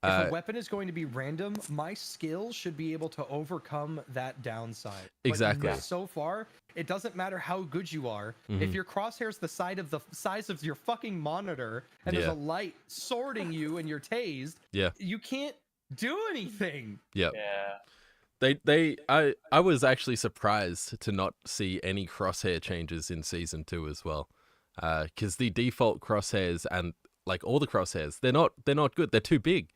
If a weapon is going to be random, my skills should be able to overcome that downside. Exactly. But so far, it doesn't matter how good you are. If your crosshair's the size of your fucking monitor and there's a light sorting you and you're tased, you can't do anything. Yeah. Yeah. I was actually surprised to not see any crosshair changes in season 2 as well, because the default crosshairs and like all the crosshairs, they're not good. They're too big.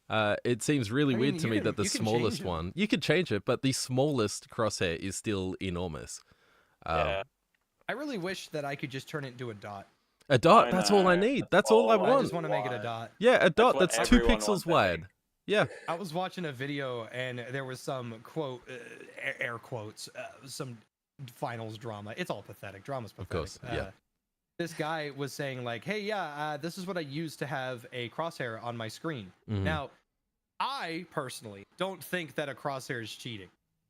It seems really weird to me that the smallest one, you could change it, but the smallest crosshair is still enormous. Yeah. I really wish that I could just turn it into a dot. A dot, that's all I need. That's all I I want. just want to make it a dot. Yeah, a dot what that's 2 everyone pixels wants, I wide. think. Yeah. I was watching a video and there was some quote, air quotes, some finals drama. It's all pathetic. Drama's pathetic. Of course, yeah. This guy was saying like, hey, this is what I use to have a crosshair on my screen. Mhm. Now, I personally don't think that a crosshair is cheating.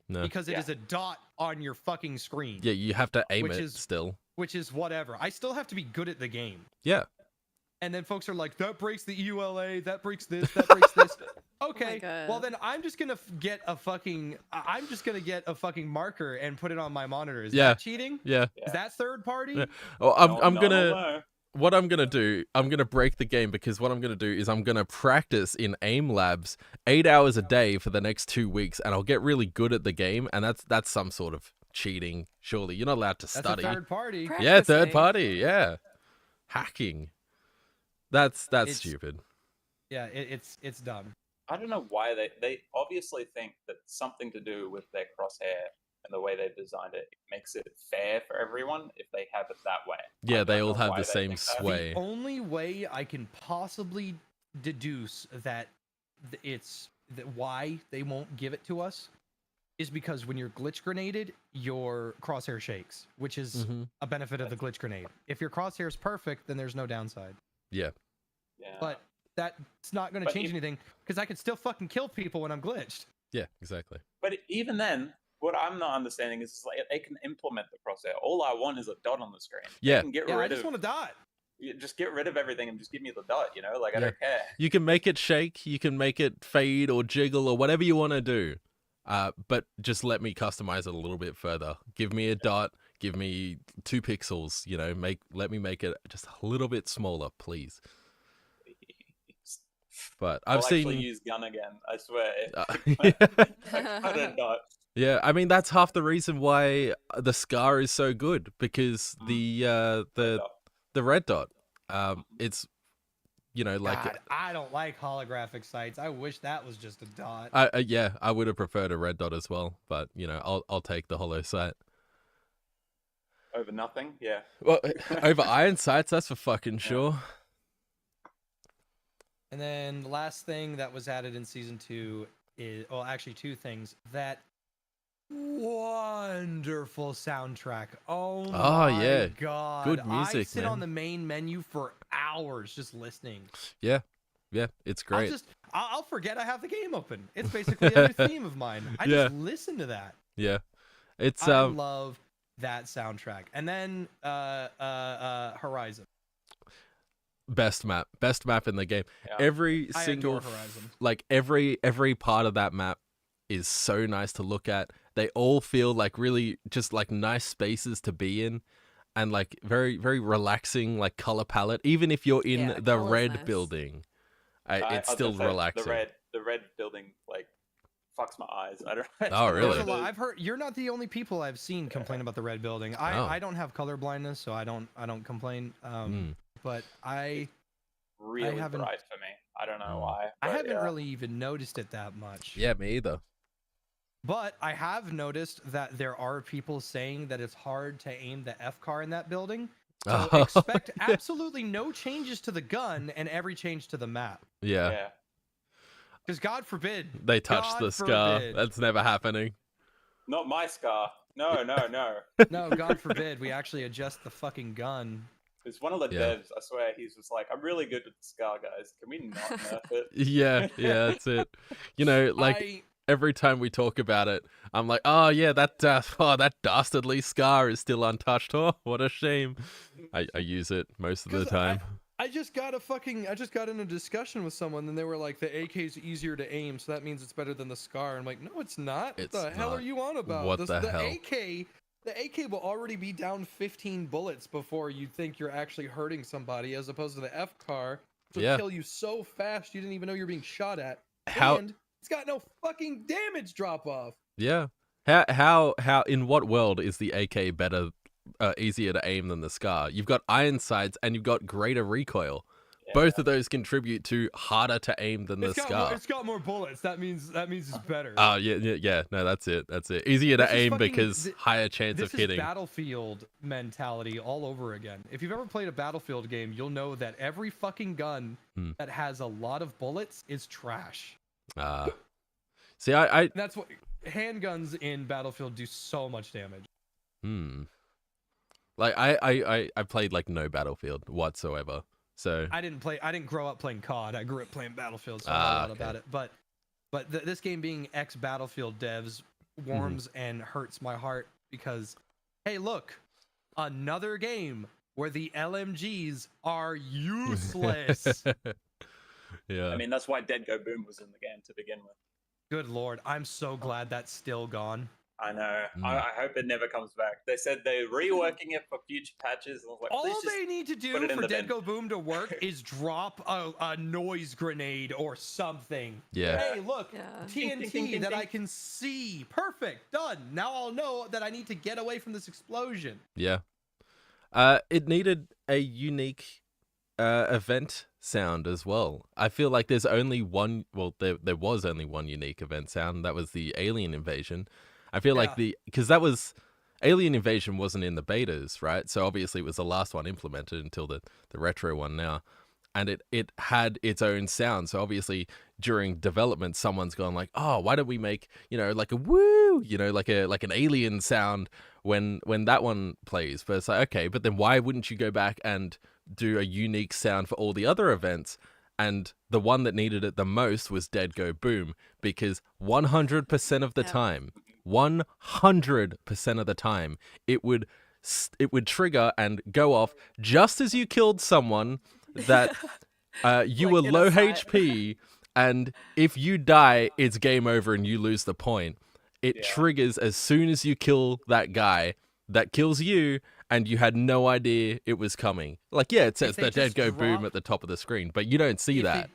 No. Because it is a dot on your fucking screen. Yeah, you have to aim Which it is- still. Which is whatever. I still have to be good at the game. Yeah. And then folks are like, that breaks the EULA, that breaks this, that breaks this. Okay, well God. then I'm just gonna get a fucking marker and put it on my monitor. Is Yeah. that cheating? Yeah. Is that third party? Yeah. Oh, I'm No, gonna. no. What I'm gonna do, I'm gonna break the game, because what I'm gonna do is I'm gonna practice in AIM labs 8 hours a day for the next 2 weeks, and I'll get really good at the game. And that's some sort of cheating. Surely you're not allowed to That's study. a third party. Yeah, third Practicing. party. Yeah, hacking. That's It's- stupid. Yeah, it's dumb. I don't know why they obviously think that something to do with their crosshair and the way they've designed it makes it fair for everyone if they have it that way. Yeah, I they don't all know have why the they same think that. sway. The only way I can possibly deduce that why they won't give it to us is because when you're glitch grenaded, your crosshair shakes, which is Mhm. a benefit of the glitch grenade. If your crosshair is perfect, then there's no downside. Yeah. Yeah. But that's not going to But change if- anything because I can still fucking kill people when I'm glitched. Yeah, exactly. But even then, what I'm not understanding is like they can implement the crosshair. All I want is a dot on the screen. Yeah. They can get Yeah, I rid just of want a dot. just get rid of everything and just give me the dot. You know, like I Yeah. don't care. You can make it shake, you can make it fade or jiggle or whatever you want to do. But just let me customize it a little bit further. Give me a dot, give me 2 pixels, you know, let me make it just a little bit smaller, please. But I've I'll actually seen use gun again. I swear. yeah. I don't know. Yeah, I mean that's half the reason why the Scar is so good, because the red dot, it's, you know, like God, I don't like holographic sights. I wish that was just a dot. yeah, I would have preferred a red dot as well, but you know, I'll take the hollow sight. Over nothing. Yeah. Well, over iron sights, that's for fucking sure. And then the last thing that was added in season 2 is, well, actually 2 things. That wonderful soundtrack. Oh my yeah. god. Good I music, sit man. on the main menu for hours just listening. Yeah, it's great. I'll forget I have the game open. It's basically a new theme of mine. I just listen to that. Yeah, it's I love that soundtrack. And then Horizon. best map in the game. Yeah. Every I single adore Horizon. like every part of that map is so nice to look at. They all feel like really just like nice spaces to be in, and like very very relaxing like color palette. Even if you're in Yeah, the color's red nice. building, I it's was still gonna say, relaxing. The red building like fucks my eyes. I don't. Oh, really? There's a lot. I've heard you're not the only people I've seen complain about the red building. I don't have color blindness, so I don't complain. But Really haven't- bright for me. I don't know why. I but haven't yeah. really even noticed it that much. Yeah, me either. But I have noticed that there are people saying that it's hard to aim the F-car in that building. So expect absolutely no changes to the gun and every change to the map. Yeah. Yeah. Because God forbid. They touched God the Scar. forbid. That's never happening. Not my Scar. No. No, God forbid we actually adjust the fucking gun. It's one of the Yeah. devs. I swear, he's just like, I'm really good with the Scar, guys. Can we not nerf it? Yeah, that's it. You know, like every time we talk about it, I'm like, oh yeah, that dastardly Scar is still untouched. Oh, what a shame. I use it most of the time. I just got in a discussion with someone and they were like, the AK is easier to aim, so that means it's better than the Scar. I'm like, no, it's not. It's What the hell not. are you on about? What the hell? The AK will already be down 15 bullets before you think you're actually hurting somebody, as opposed to the F-car, which will kill you so fast you didn't even know you're being shot at. And it's got no fucking damage drop off. Yeah. How in what world is the AK better, easier to aim than the Scar? You've got iron sights and you've got greater recoil. Yeah. Both of those contribute to harder to aim than the Scar. It's got more bullets. That means it's better. Oh yeah. No, that's it. Easier to This is aim fucking- because higher chance of This hitting. is Battlefield mentality all over again. If you've ever played a Battlefield game, you'll know that every fucking gun that has a lot of bullets is trash. See, I And that's what handguns in Battlefield do so much damage. like I played like no Battlefield whatsoever. So I didn't grow up playing COD. I grew up playing Battlefield, so I know a lot about it. But this game being ex-Battlefield devs warms and hurts my heart because, hey, look, another game where the LMGs are useless. Yeah. I mean, that's why Dead Go Boom was in the game to begin with. Good lord, I'm so glad that's still gone. I know. Mm. I hope it never comes back. They said they're reworking it for future patches. And I was like, All please just they need to put do it in for the Dead bin. Go Boom to work is drop a noise grenade or something. Yeah. Hey, look, Yeah. TNT Ding, ding, ding, ding, that I ding. can see. Perfect, done. Now I'll know that I need to get away from this explosion. Yeah. It needed a unique event sound as well. I feel like there's only one. Well, there was only one unique event sound. That was the alien invasion. I feel like because that was alien invasion wasn't in the betas, right? So obviously it was the last one implemented until the retro one now, and it had its own sound. So obviously during development, someone's gone like, oh, why don't we make like a woo, like an alien sound when that one plays? But it's like, okay, but then why wouldn't you go back and do a unique sound for all the other events? And the one that needed it the most was Dead Go Boom, because 100% of the Yeah. time, 100% of the time, it would trigger and go off just as you killed someone that you Like were in a low fight. HP, and if you die, it's game over and you lose the point. It Yeah. triggers as soon as you kill that guy that kills you, and you had no idea it was coming. Like, yeah, it says they the Dead just Go Boom drop- at the top of the screen, but you don't see If that.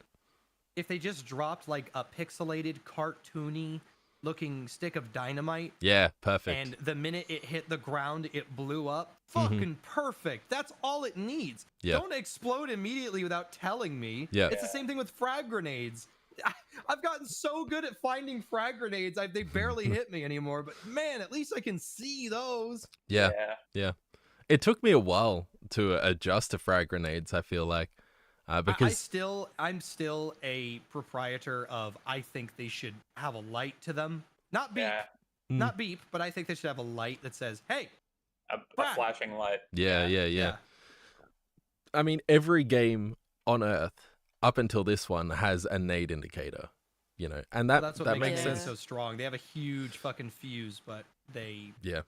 if they just dropped like a pixelated, cartoony looking stick of dynamite, Yeah, perfect. and the minute it hit the ground, it blew up. Mhm. Fucking perfect. That's all it needs. Yeah. Don't explode immediately without telling me. Yeah. It's the same thing with frag grenades. I've gotten so good at finding frag grenades. They barely hit me anymore. But man, at least I can see those. Yeah. It took me a while to adjust to frag grenades, I feel like. Because I'm still a proprietor of. I think they should have a light to them. Not beep, Yeah. not beep, but I think they should have a light that says, "Hey, A Frag. flashing light. yeah. I mean, every game on Earth up until this one has a nade indicator, and Well, that that's what that makes makes it sense. so strong. They have a huge fucking fuse, but they, Yeah.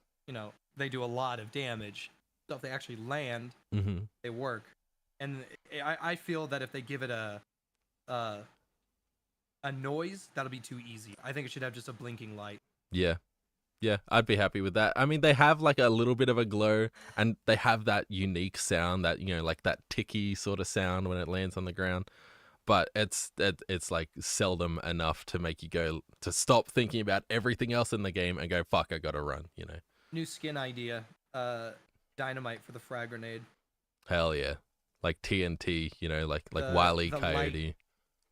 They do a lot of damage. So if they actually land, Hmm. they work. And I feel that if they give it a noise, that'll be too easy. I think it should have just a blinking light. Yeah. Yeah, I'd be happy with that. I mean, they have like a little bit of a glow, and they have that unique sound that, like that ticky sort of sound when it lands on the ground. But it's like seldom enough to make you go to stop thinking about everything else in the game and go, fuck, I gotta run, New skin idea. Dynamite for the frag grenade. Hell yeah. Like TNT, like The- Wile E. the Coyote.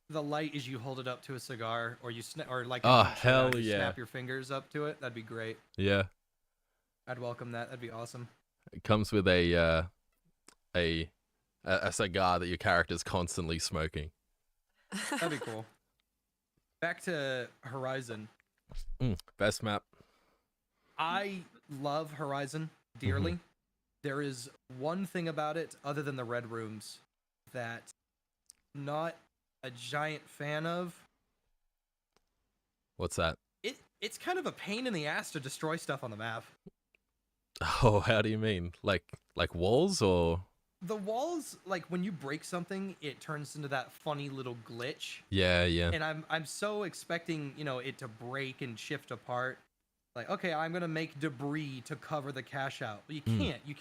The light is you hold it up to a cigar, or you or like Oh, a punch it out, hell you yeah. snap your fingers up to it. That'd be great. Yeah. I'd welcome that. That'd be awesome. It comes with a cigar that your character's constantly smoking. That'd be cool. Back to Horizon. Best map. I love Horizon dearly. There is one thing about it, other than the red rooms, that I'm not a giant fan of. What's that? It's kind of a pain in the ass to destroy stuff on the map. Oh, how do you mean? Like walls or? The walls, like when you break something, it turns into that funny little glitch. Yeah. And I'm so expecting, it to break and shift apart. Like, okay, I'm gonna make debris to cover the cache out. But you can't. You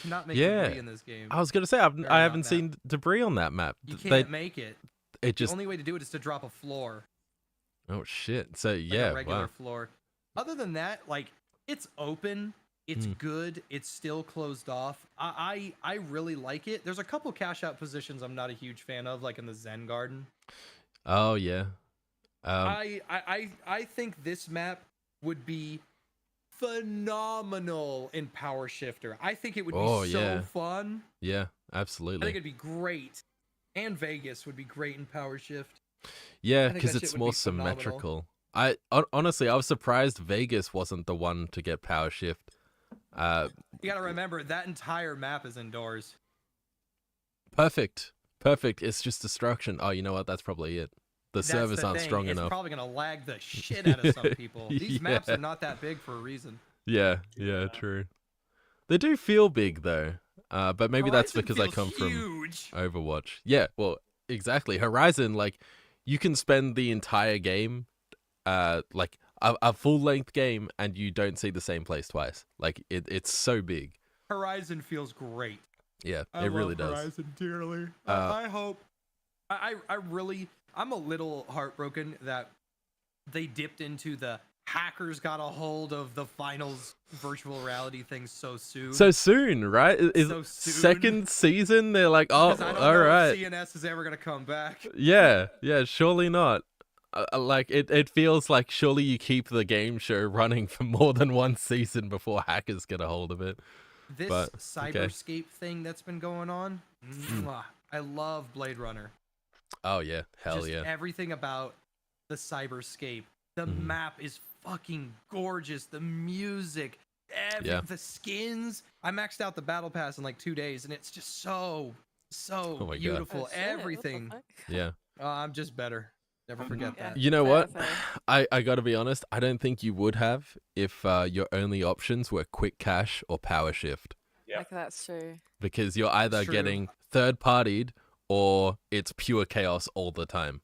cannot make Yeah. debris in this game. I was gonna say I not haven't that. seen debris on that map. You They- can't make it. it just The only way to do it is to drop a floor. oh shit. So Like yeah, a regular wow. floor. Other than that, like, it's open. It's good. It's still closed off. I really like it. There's a couple cash out positions I'm not a huge fan of, like in the Zen Garden. Oh yeah. I think this map would be phenomenal in Power Shifter. I think it would Oh, be so yeah. fun. Yeah, I absolutely. think it'd be great. And Vegas would be great in Power Shift. Yeah, think because that it's shit would more be phenomenal. symmetrical. Honestly, I was surprised Vegas wasn't the one to get power shift. You gotta remember, that entire map is indoors. Perfect. It's just destruction. Oh, you know what? That's probably it. The That's servers the aren't thing. strong It's enough. probably gonna lag the shit out of some people. These maps Yeah. are not that big for a reason. Yeah, true. They do feel big though. But maybe that's Horizon because I feels come from huge. Overwatch. Yeah, well, Exactly. Horizon, like, you can spend the entire game, like a full length game, and you don't see the same place twice. Like, it's so big. Horizon feels great. Yeah, I it really love does. Horizon dearly. Uh, I hope. I'm a little heartbroken that they dipped into the hackers got a hold of the finals virtual reality thing so soon. So soon, right? Is So soon. second season? They're like, oh, Because I don't all know right. if CNS is ever gonna come back. Yeah, surely not. Like, it feels like surely you keep the game show running for more than one season before hackers get a hold of it. This But, okay. cyberscape thing that's been going on. Mwah. I love Blade Runner. Oh yeah, hell Just yeah. everything about the cyberscape. The Mhm. map is fucking gorgeous. The music, Yeah. the skins. I maxed out the battle pass in like 2 days, and it's just so Oh my God. beautiful. Oh, shit, what the Everything. fuck? Yeah. I'm just better. Never forget Yeah. that. You know Fair, what? fair. I gotta be honest. I don't think you would have if your only options were quick cash or power shift, Yeah. Like, that's true. because you're either True. getting third partied or it's pure chaos all the time.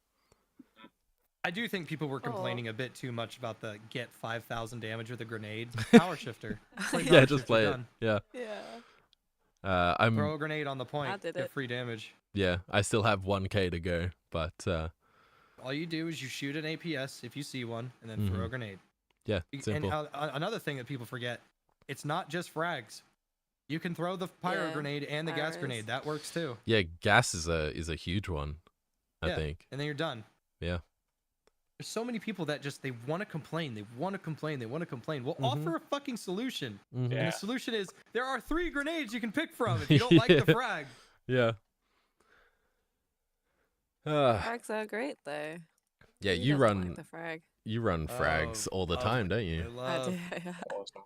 I do think people were Oh. complaining a bit too much about the get 5,000 damage with a grenade power shifter. Play Yeah, power just shifter, play it. done. Yeah. Yeah. I'm Throw a grenade on the I point. did Get it. free damage. yeah. I still have 1K to go, but All you do is you shoot an APS if you see one, and then throw a grenade. yeah, And simple. another thing that people forget, it's not just frags. You can throw the pyro Yeah, grenade and the gas pyros. grenade. That works too. Yeah, gas is a huge one, I Yeah, think. and then you're done. Yeah. There's so many people that just they want to complain. They want to complain. They want to complain. Well, Mhm. offer a fucking solution. Mhm. And Yeah. the solution is there are 3 grenades you can pick from if you don't like the Yeah. frag. Yeah. Frags are great, though. Yeah, Who you doesn't run like the frag. frags all the time, don't I you? I love. do. Yeah. Awesome.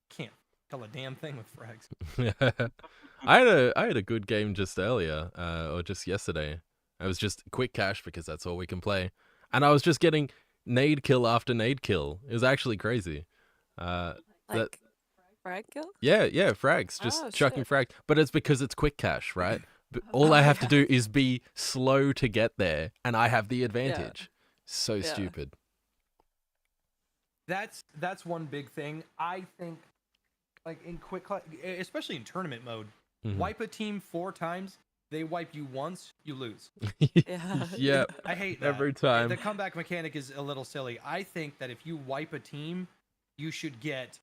Can't kill a damn thing with frags. I had a good game just earlier, or just yesterday. I was just quick cash because that's all we can play, and I was just getting nade kill after nade kill. It was actually crazy. Like, frag kill? Yeah, frags, just Oh, chucking shit. frag. But it's because it's quick cash, right? But all I have to do is be slow to get there, and I have the advantage. So Yeah. stupid. That's one big thing. I think, like in especially in tournament mode, Mhm. wipe a team 4 times. They wipe you once, you lose. Yeah. Yeah, I hate that. every time. The comeback mechanic is a little silly. I think that if you wipe a team, you should get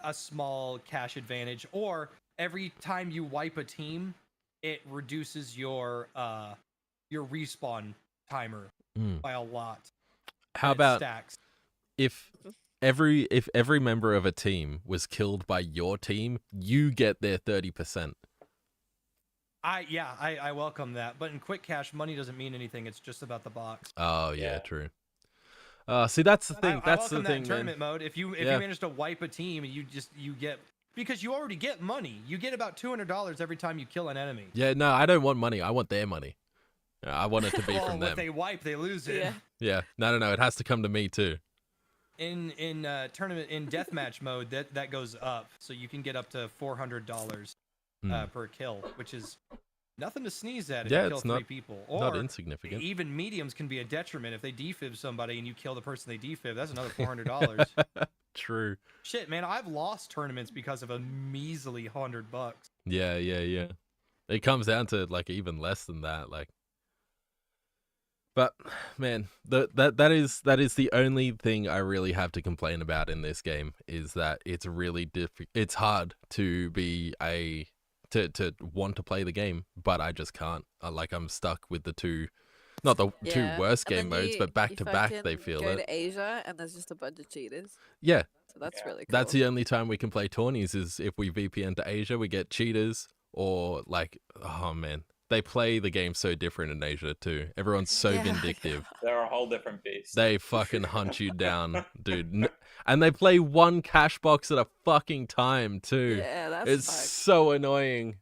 a small cash advantage, or every time you wipe a team, it reduces your respawn timer Mm. by a lot. How and it about stacks? if every member of a team was killed by your team, you get their 30%. I welcome that, but in quick cash, money doesn't mean anything. It's just about the box. Oh yeah, Yeah. true. See, that's the thing. I That's welcome the that thing, in man. tournament mode. If you Yeah. manage to wipe a team, and you get, because you already get money. You get about $200 every time you kill an enemy. Yeah, no, I don't want money. I want their money. I want it to be Well, from what them. they wipe, they lose it. Yeah. Yeah, no. It has to come to me too. In tournament in deathmatch mode, that goes up, so you can get up to $400 Mm. per kill, which is nothing to sneeze at if Yeah, you kill it's 3 not- people. Not Or insignificant. even mediums can be a detriment if they defib somebody and you kill the person they defib. That's another $400. True. Shit, man, I've lost tournaments because of a measly $100. Yeah. It comes down to like even less than that, like. But man, that is the only thing I really have to complain about in this game is that it's really it's hard to be to want to play the game, but I just can't. I'm stuck with the two, not the two Yeah. worst And game then modes, you- but back you to back they fucking feel go it. to Asia and there's just a bunch of cheaters. Yeah, So that's Yeah. really cool. that's the only time we can play tourneys is if we VPN to Asia, we get cheaters or like, oh man, they play the game so different in Asia too. Everyone's so Yeah. vindictive. They're a whole different beast. They fucking hunt you down, dude. And they play one cash box at a fucking time too. Yeah, that's It's fucked. so annoying.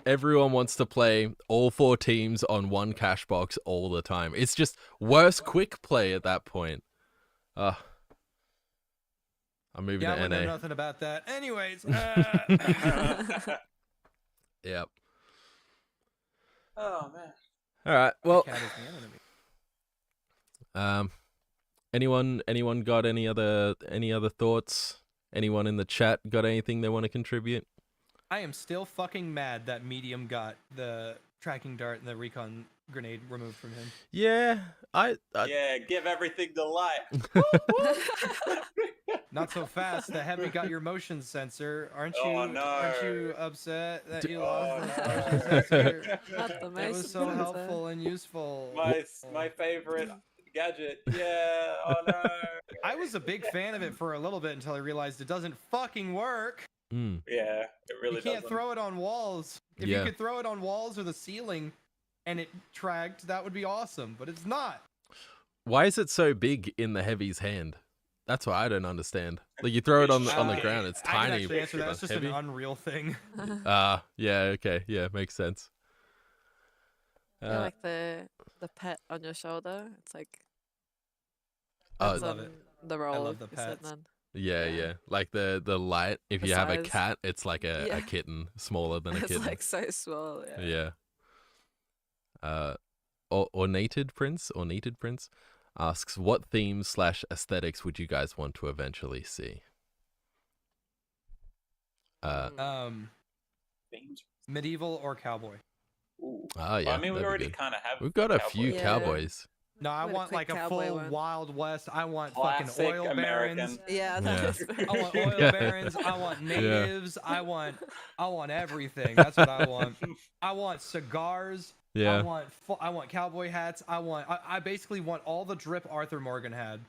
Everyone wants to play all 4 teams on one cash box all the time. It's just worse quick play at that point. I'm moving Yeah, I to wouldn't know NA. nothing about that. Anyways, Yep. Oh man. All right. My Well, cat is the enemy. anyone got any other thoughts? Anyone in the chat got anything they want to contribute? I am still fucking mad that Medium got the tracking dart and the recon grenade removed from him. Yeah, Yeah, give everything to light. Not so fast. The Heavy got your motion sensor. Aren't you? Oh, no. Aren't you upset that you lost the no. motion sensor? Not the It was motion so sensor. helpful and useful. My favorite gadget. Yeah. Oh no. I was a big fan of it for a little bit until I realized it doesn't fucking work. Yeah, it really You can't doesn't. throw it on walls. If Yeah. you could throw it on walls or the ceiling and it tracked, that would be awesome, but it's not. Why is it so big in the Heavy's hand? That's what I don't understand. Like you throw it on the ground, it's I can tiny. actually answer that. but It's just heavy. an Unreal thing. Yeah, okay, yeah, makes sense. Yeah, like the pet on your shoulder. It's like Oh, that's love on it. the roll. love the you're sitting pets. on. yeah, yeah. Like the light. If The you have a size. cat, it's like a Yeah. kitten, smaller than a It's kitten. like so small. Yeah. Yeah. Ornated Prince asks, what themes / aesthetics would you guys want to eventually see? Themes. Medieval or cowboy? Ooh. Oh yeah. Well, I mean, we that'd be already good. kind of have. We've got a cowboy. few Yeah. cowboys. No, I What a want quick like a cowboy full one. Wild West. I want Classic fucking oil American. barons. Yeah. Yeah. That's I want oil Yeah. barons. I want natives. I want everything. That's what I want. I want cigars. Yeah. I want cowboy hats. I basically want all the drip Arthur Morgan had.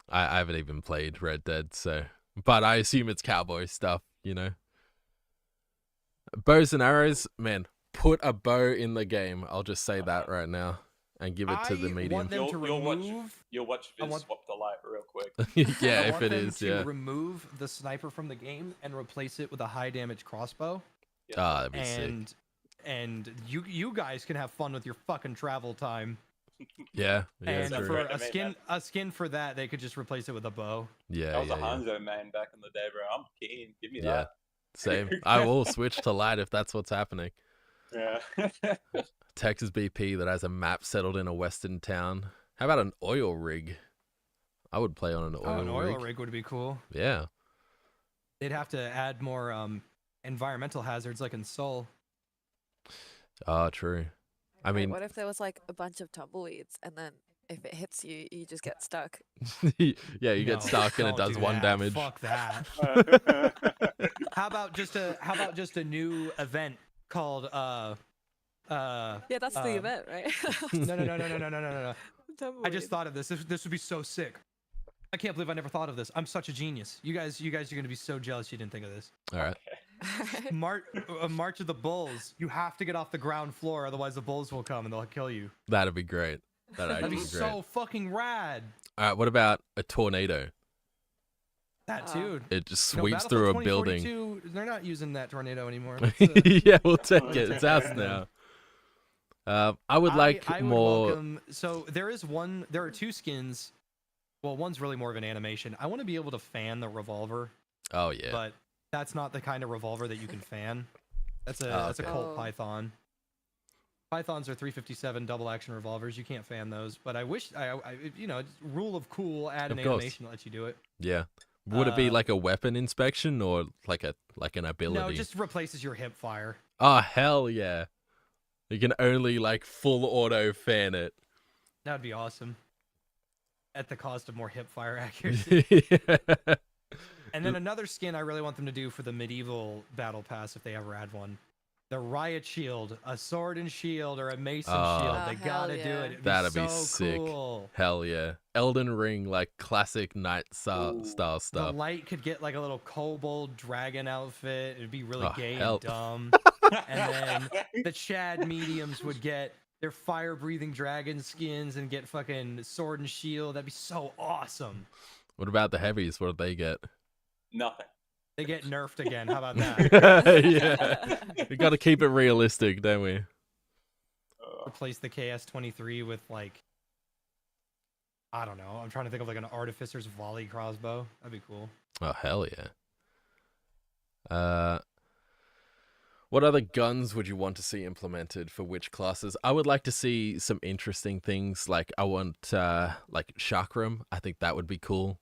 I haven't even played Red Dead, so but I assume it's cowboy stuff, you know. Bows and arrows, man. Put a bow in the game. I'll just say that right now and give it to the I medium. want them to You'll watch. remove. You'll watch I Viz want- swap the light real quick. Yeah, I if want it them is, to yeah. remove the sniper from the game and replace it with a high damage crossbow. Ah, that'd be sick. And you guys can have fun with your fucking travel time. Yeah, yeah, And true. for Right, I a mean, skin for that, they could just replace it with a bow. yeah, That was yeah, a yeah. Hanzo main back in the day, bro. I'm keen. Give me Yeah. that. Same. I will switch to light if that's what's happening. Yeah. Texas BP that has a map settled in a western town. How about an oil rig? I would play on an oil, An oil rig would be cool. Yeah. They'd have to add more environmental hazards like in Soul. Oh, true. I Wait, mean, what if there was like a bunch of tumbleweeds and then if it hits you, you just get stuck? yeah, you No, get stuck and it don't does do 1 that. damage. Fuck that. How about just a new event called Yeah, that's the event, right? No. I Tumbleweed. just thought of this. This would be so sick. I can't believe I never thought of this. I'm such a genius. You guys are gonna be so jealous you didn't think of this. All right. March of the Bulls. You have to get off the ground floor, otherwise the bulls will come and they'll kill you. That'd be great. That'd That'd actually be be great. so fucking rad. All right, what about a tornado? That too. It just No, sweeps Battlefield through a building. 2042, they're not using that tornado anymore. Yeah, we'll take it. It's ours now. I would like I would more. welcome, so there are 2 skins. Well, one's really more of an animation. I want to be able to fan the revolver, Oh yeah. but that's not the kind of revolver that you can fan. That's a okay. Colt Oh. Python. Pythons are 357 double action revolvers. You can't fan those, but I wish rule of cool, add an Of course. animation that lets you do it. Yeah. Would it be Uh, like a weapon inspection or like an ability? No, it just replaces your hip fire. Oh hell yeah! You can only like full auto fan it. That would be awesome. At the cost of more hip fire accuracy. Yeah. And then another skin I really want them to do for the medieval battle pass, if they ever add one, the riot shield, a sword and shield, or a mason Oh. shield. Oh, They hell gotta do yeah. it. It'd That'd be be so sick. cool. Hell yeah! Elden Ring, like classic knight style Ooh. The stuff. light could get like a little kobold dragon outfit. It'd be really Oh, gay hell. and dumb. And then the Chad mediums would get their fire-breathing dragon skins and get fucking sword and shield. That'd be so awesome. What about the heavies? What do they get? Nothing. They get nerfed again. How about that? Yeah, we got to keep it realistic, don't we? Replace the KS-23 with like, I don't know. I'm trying to think of like an artificer's volley crossbow. That'd be cool. Oh hell yeah! What other guns would you want to see implemented for which classes? I would like to see some interesting things. Like I want like chakram. I think that would be cool.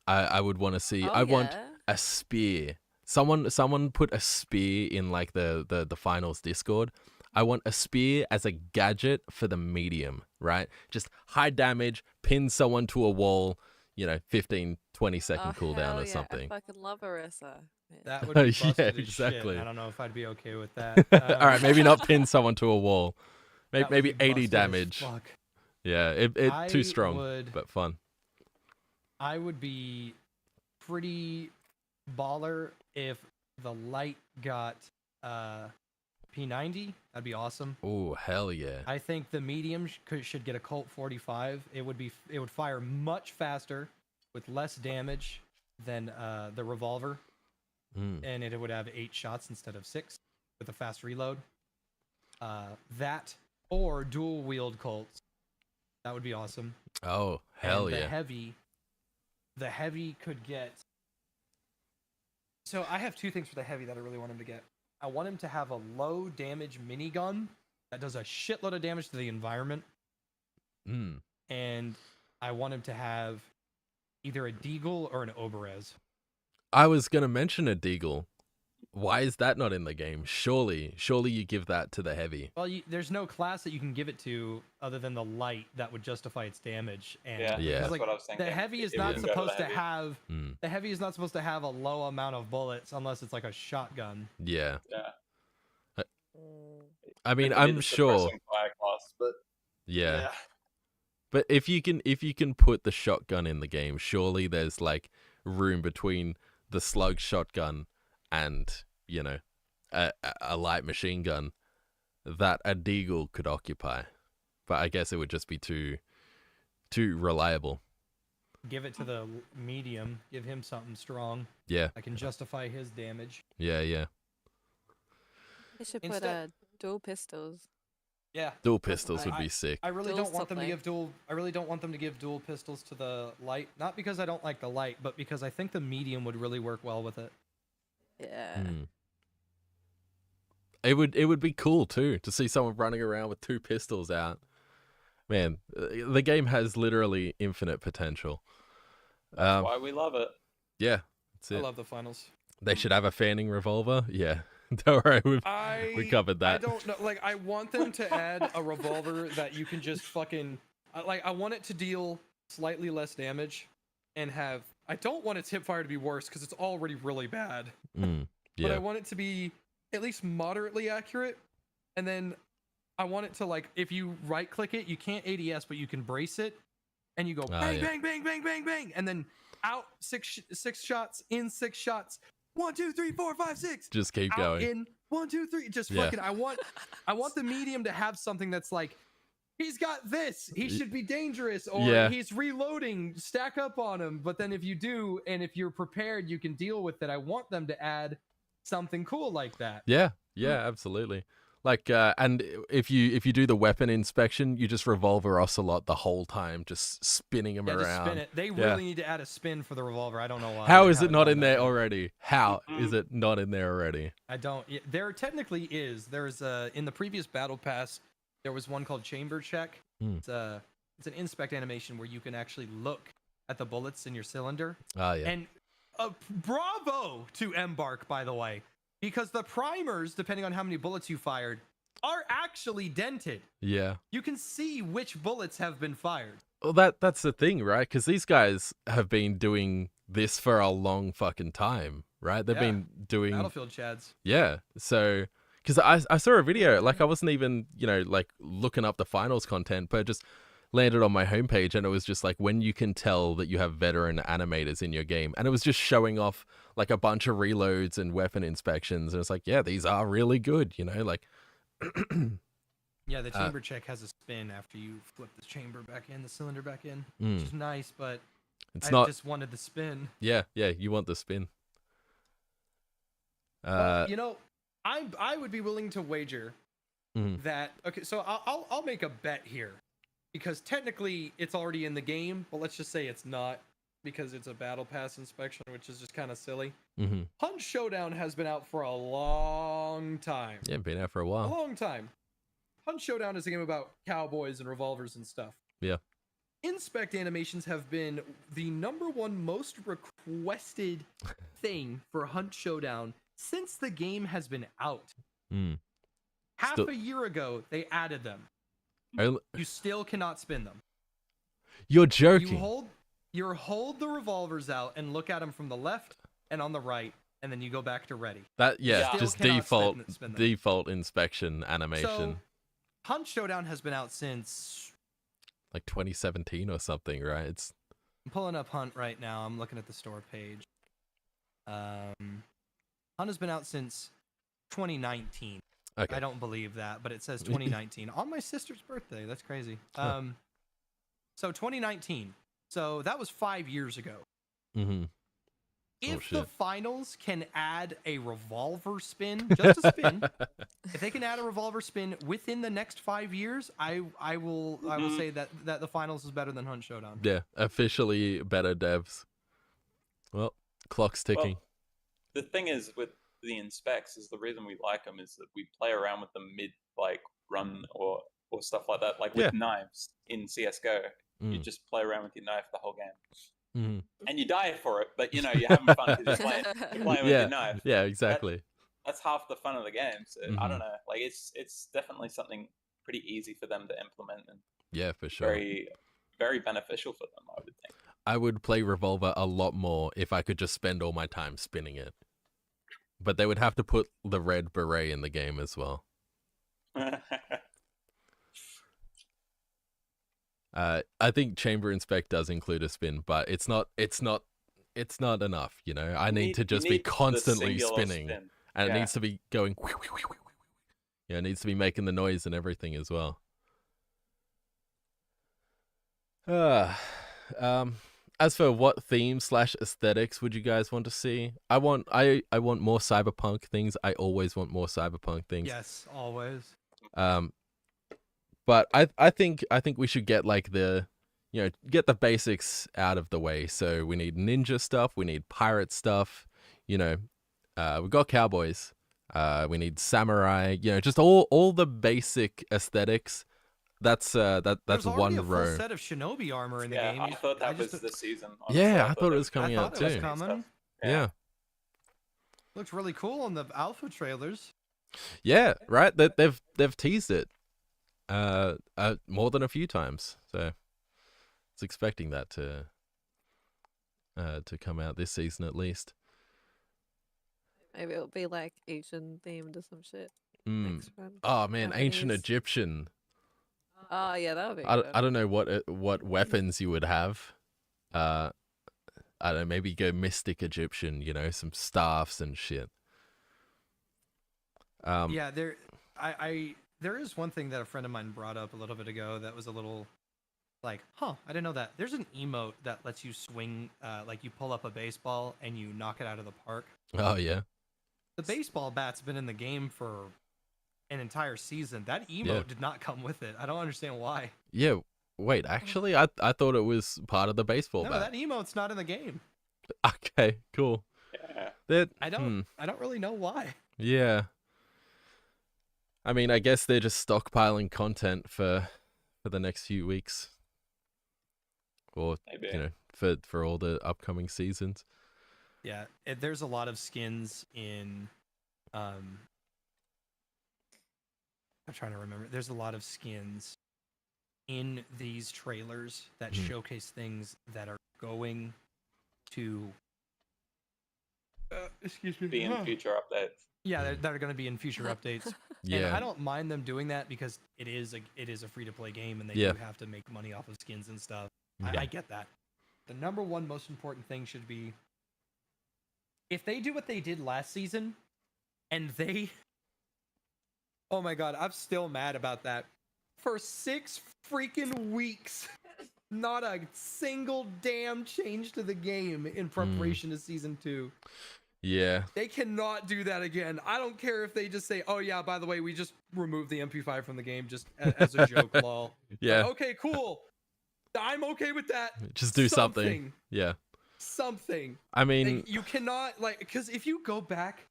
I would want to see. Oh, I want yeah. a spear. Someone put a spear in like the finals Discord. I want a spear as a gadget for the medium, right? Just high damage, pin someone to a wall, 15, 20-second cooldown hell or yeah. something. I fucking love Orisa. Yeah. That would be Yeah, busted as exactly. shit. I don't know if I'd be okay with that. All right, maybe not pin someone to a wall. that would Maybe be 80 busted as damage. fuck. Yeah, it too I strong, would- but fun. I would be pretty baller if the light got P90. That'd be awesome. Oh, hell yeah. I think the medium should get a Colt 45. It would fire much faster with less damage than the revolver, and it would have 8 shots instead of 6 with a fast reload. That or dual wield Colts. That would be awesome. Oh, hell And yeah. The heavy could get. So I have 2 things for the heavy that I really want him to get. I want him to have a low damage minigun that does a shitload of damage to the environment, and I want him to have either a Deagle or an Oberez. I was going to mention a Deagle. Why is that not in the game? Surely you give that to the heavy. Well, there's no class that you can give it to other than the light that would justify its damage. And Yeah, Yeah. that's like, what I was thinking. the heavy is It not wouldn't go to supposed the to heavy. have. Mm. The heavy is not supposed to have a low amount of bullets unless it's like a shotgun. Yeah. Yeah. Mm. I mean, It could be I'm the sure. suppressing fire class, but Yeah. But if you can put the shotgun in the game, surely there's like room between the slug shotgun and, a light machine gun that a Deagle could occupy. But I guess it would just be too reliable. Give it to the medium. Give him something strong Yeah. that can justify his damage. Yeah. They should put Instead- dual pistols. Yeah. Dual pistols would be sick. I really Dual don't want them to supply. give dual. I really don't want them to give dual pistols to the light. Not because I don't like the light, but because I think the medium would really work well with it. Yeah. Mm. It would be cool too to see someone running around with 2 pistols out. Man, the game has literally infinite potential. that's why we love it. Yeah, that's I it. love the finals. They should have a fanning revolver. Yeah, don't worry, we covered that. I don't know. Like, I want them to add a revolver that you can just fucking. I want it to deal slightly less damage, and have. I don't want its hipfire to be worse because it's already really bad. Mm, But I yeah, want it to be at least moderately accurate, and then I want it to, like, if you right click it, you can't ADS, but you can brace it, and you go bang, yeah. bang, bang, bang, bang, bang, and then out six shots, in 6 shots, 1, 2, 3, 4, 5, 6. just keep Out going. in 1, 2, 3. Just Yeah. fucking. I want the medium to have something that's like, he's got this. He should be dangerous, or Yeah. he's reloading. Stack up on him. But then if you do, and if you're prepared, you can deal with it. I want them to add something cool like that. Yeah, absolutely. Like, and if you do the weapon inspection, you just revolver ocelot the whole time, just spinning them Yeah, just around. spin it. They really need to add a spin for the revolver. I don't know why. How They is it haven't not done in that there yet. already? How is it not in there already? I don't. There technically is. There's in the previous battle pass, there was one called chamber check. Hmm. It's an inspect animation where you can actually look at the bullets in your cylinder. Oh yeah. And bravo to Embark, by the way, because the primers, depending on how many bullets you fired, are actually dented. Yeah. You can see which bullets have been fired. Well, that's the thing, right? Because these guys have been doing this for a long fucking time, right? They've Yeah. been doing, Battlefield Chads. yeah. So, because I saw a video, like I wasn't even, like looking up the finals content, but it just landed on my homepage, and it was just like when you can tell that you have veteran animators in your game, and it was just showing off like a bunch of reloads and weapon inspections, and it's like, yeah, these are really good, like. Yeah, the chamber check has a spin after you flip the chamber back in, the cylinder back in, Mm. which is nice, but It's I not. just wanted the spin. Yeah. You want the spin. Well, I would be willing to wager Mhm. that. Okay, so I'll make a bet here, because technically it's already in the game, but let's just say it's not. because it's a battle pass inspection, which is just kind of silly. Mm-hmm. Hunt Showdown has been out for a long time. Yeah, been out for a A while. long time. Hunt Showdown is a game about cowboys and revolvers and stuff. Yeah. Inspect animations have been the #1 most requested thing for Hunt Showdown since the game has been out. Mm. Half a year ago, they added them. You still cannot spin them. You're joking. You hold the revolvers out and look at them from the left and on the right, and then you go back to ready. That Still just cannot spin them. default inspection animation. So, Hunt Showdown has been out since like 2017 or something, right? It's I'm pulling up Hunt right now. I'm looking at the store page. Hunt has been out since 2019. okay. I don't believe that, but it says 2019 on my sister's birthday. That's crazy. Huh. So 2019. So that was 5 years ago. Mm-hmm. If shit. the finals can add a revolver spin, just a spin, if they can add a revolver spin within the next 5 years, I will say that the finals is better than Hunt Showdown. Yeah, officially better devs. Well, clock's ticking. Well, the thing is with the inspects is the reason we like them is that we play around with them mid like run or stuff like that. Like with knives in CS:GO, you just play around with your knife the whole game. Mm-hmm. And you die for it, but you know you're having fun because you're playing with your knife. Yeah, exactly. That's half the fun of the game. So I don't know, like it's definitely something pretty easy for them to implement and Yeah, for sure. very, very beneficial for them, I would think. I would play Revolver a lot more if I could just spend all my time spinning it. But they would have to put the red beret in the game as well. I think Chamber Inspect does include a spin, but it's not enough, you know. I need to just be constantly spinning. Spin. And it needs to be going yeah, it needs to be making the noise and everything as well. As for what themes / aesthetics would you guys want to see? I want more cyberpunk things. I always want more cyberpunk things. Yes, always. But I think we should get like get the basics out of the way. So we need ninja stuff, we need pirate stuff, you know. We've got cowboys. We need samurai, you know, just all the basic aesthetics. That's There's one a row. full set of shinobi armor in the game. I thought that was this season. Honestly. Yeah, I thought it was coming out I thought it was too. coming. Yeah. Looks really cool in the alpha trailers. Yeah, right. They've teased it more than a few times. So it's expecting that to come out this season at least. Maybe it'll be like Asian themed or some shit. Mm. Next one. Oh man, ancient Japanese. Egyptian. Oh yeah, that would be I good. don't know what weapons you would have. I don't know, maybe go mystic Egyptian, you know, some staffs and shit. Yeah, there is one thing that a friend of mine brought up a little bit ago that was a little like, I didn't know that. There's an emote that lets you swing, like you pull up a baseball and you knock it out of the park. Oh yeah. The baseball bat's been in the game for an entire season. That emote did not come with it. I don't understand why. Yeah. Wait, actually, I thought it was part of the baseball No, bat. that emote's not in the game. Okay, cool. Yeah. I don't really know why. Yeah. I mean, I guess they're just stockpiling content for the next few weeks, or Maybe. you know, for all the upcoming seasons. Yeah, there's a lot of skins in. I'm trying to remember. There's a lot of skins in these trailers that showcase things that are going to. Excuse me. Be in future updates. Yeah, that are going to be in future updates. Yeah. And I don't mind them doing that because it is a free to play game and they do have to make money off of skins and stuff. Yeah. I get that. The #1 most important thing should be if they do what they did last season and they oh my god, I'm still mad about that. For 6 freaking weeks, not a single damn change to the game in preparation to season 2. Yeah. They cannot do that again. I don't care if they just say, "Oh yeah, by the way, we just removed the MP5 from the game just as a joke." Lol. Yeah. Like, okay, cool. I'm okay with that. Just do something. Yeah. something. I mean, Like, you cannot because if you go back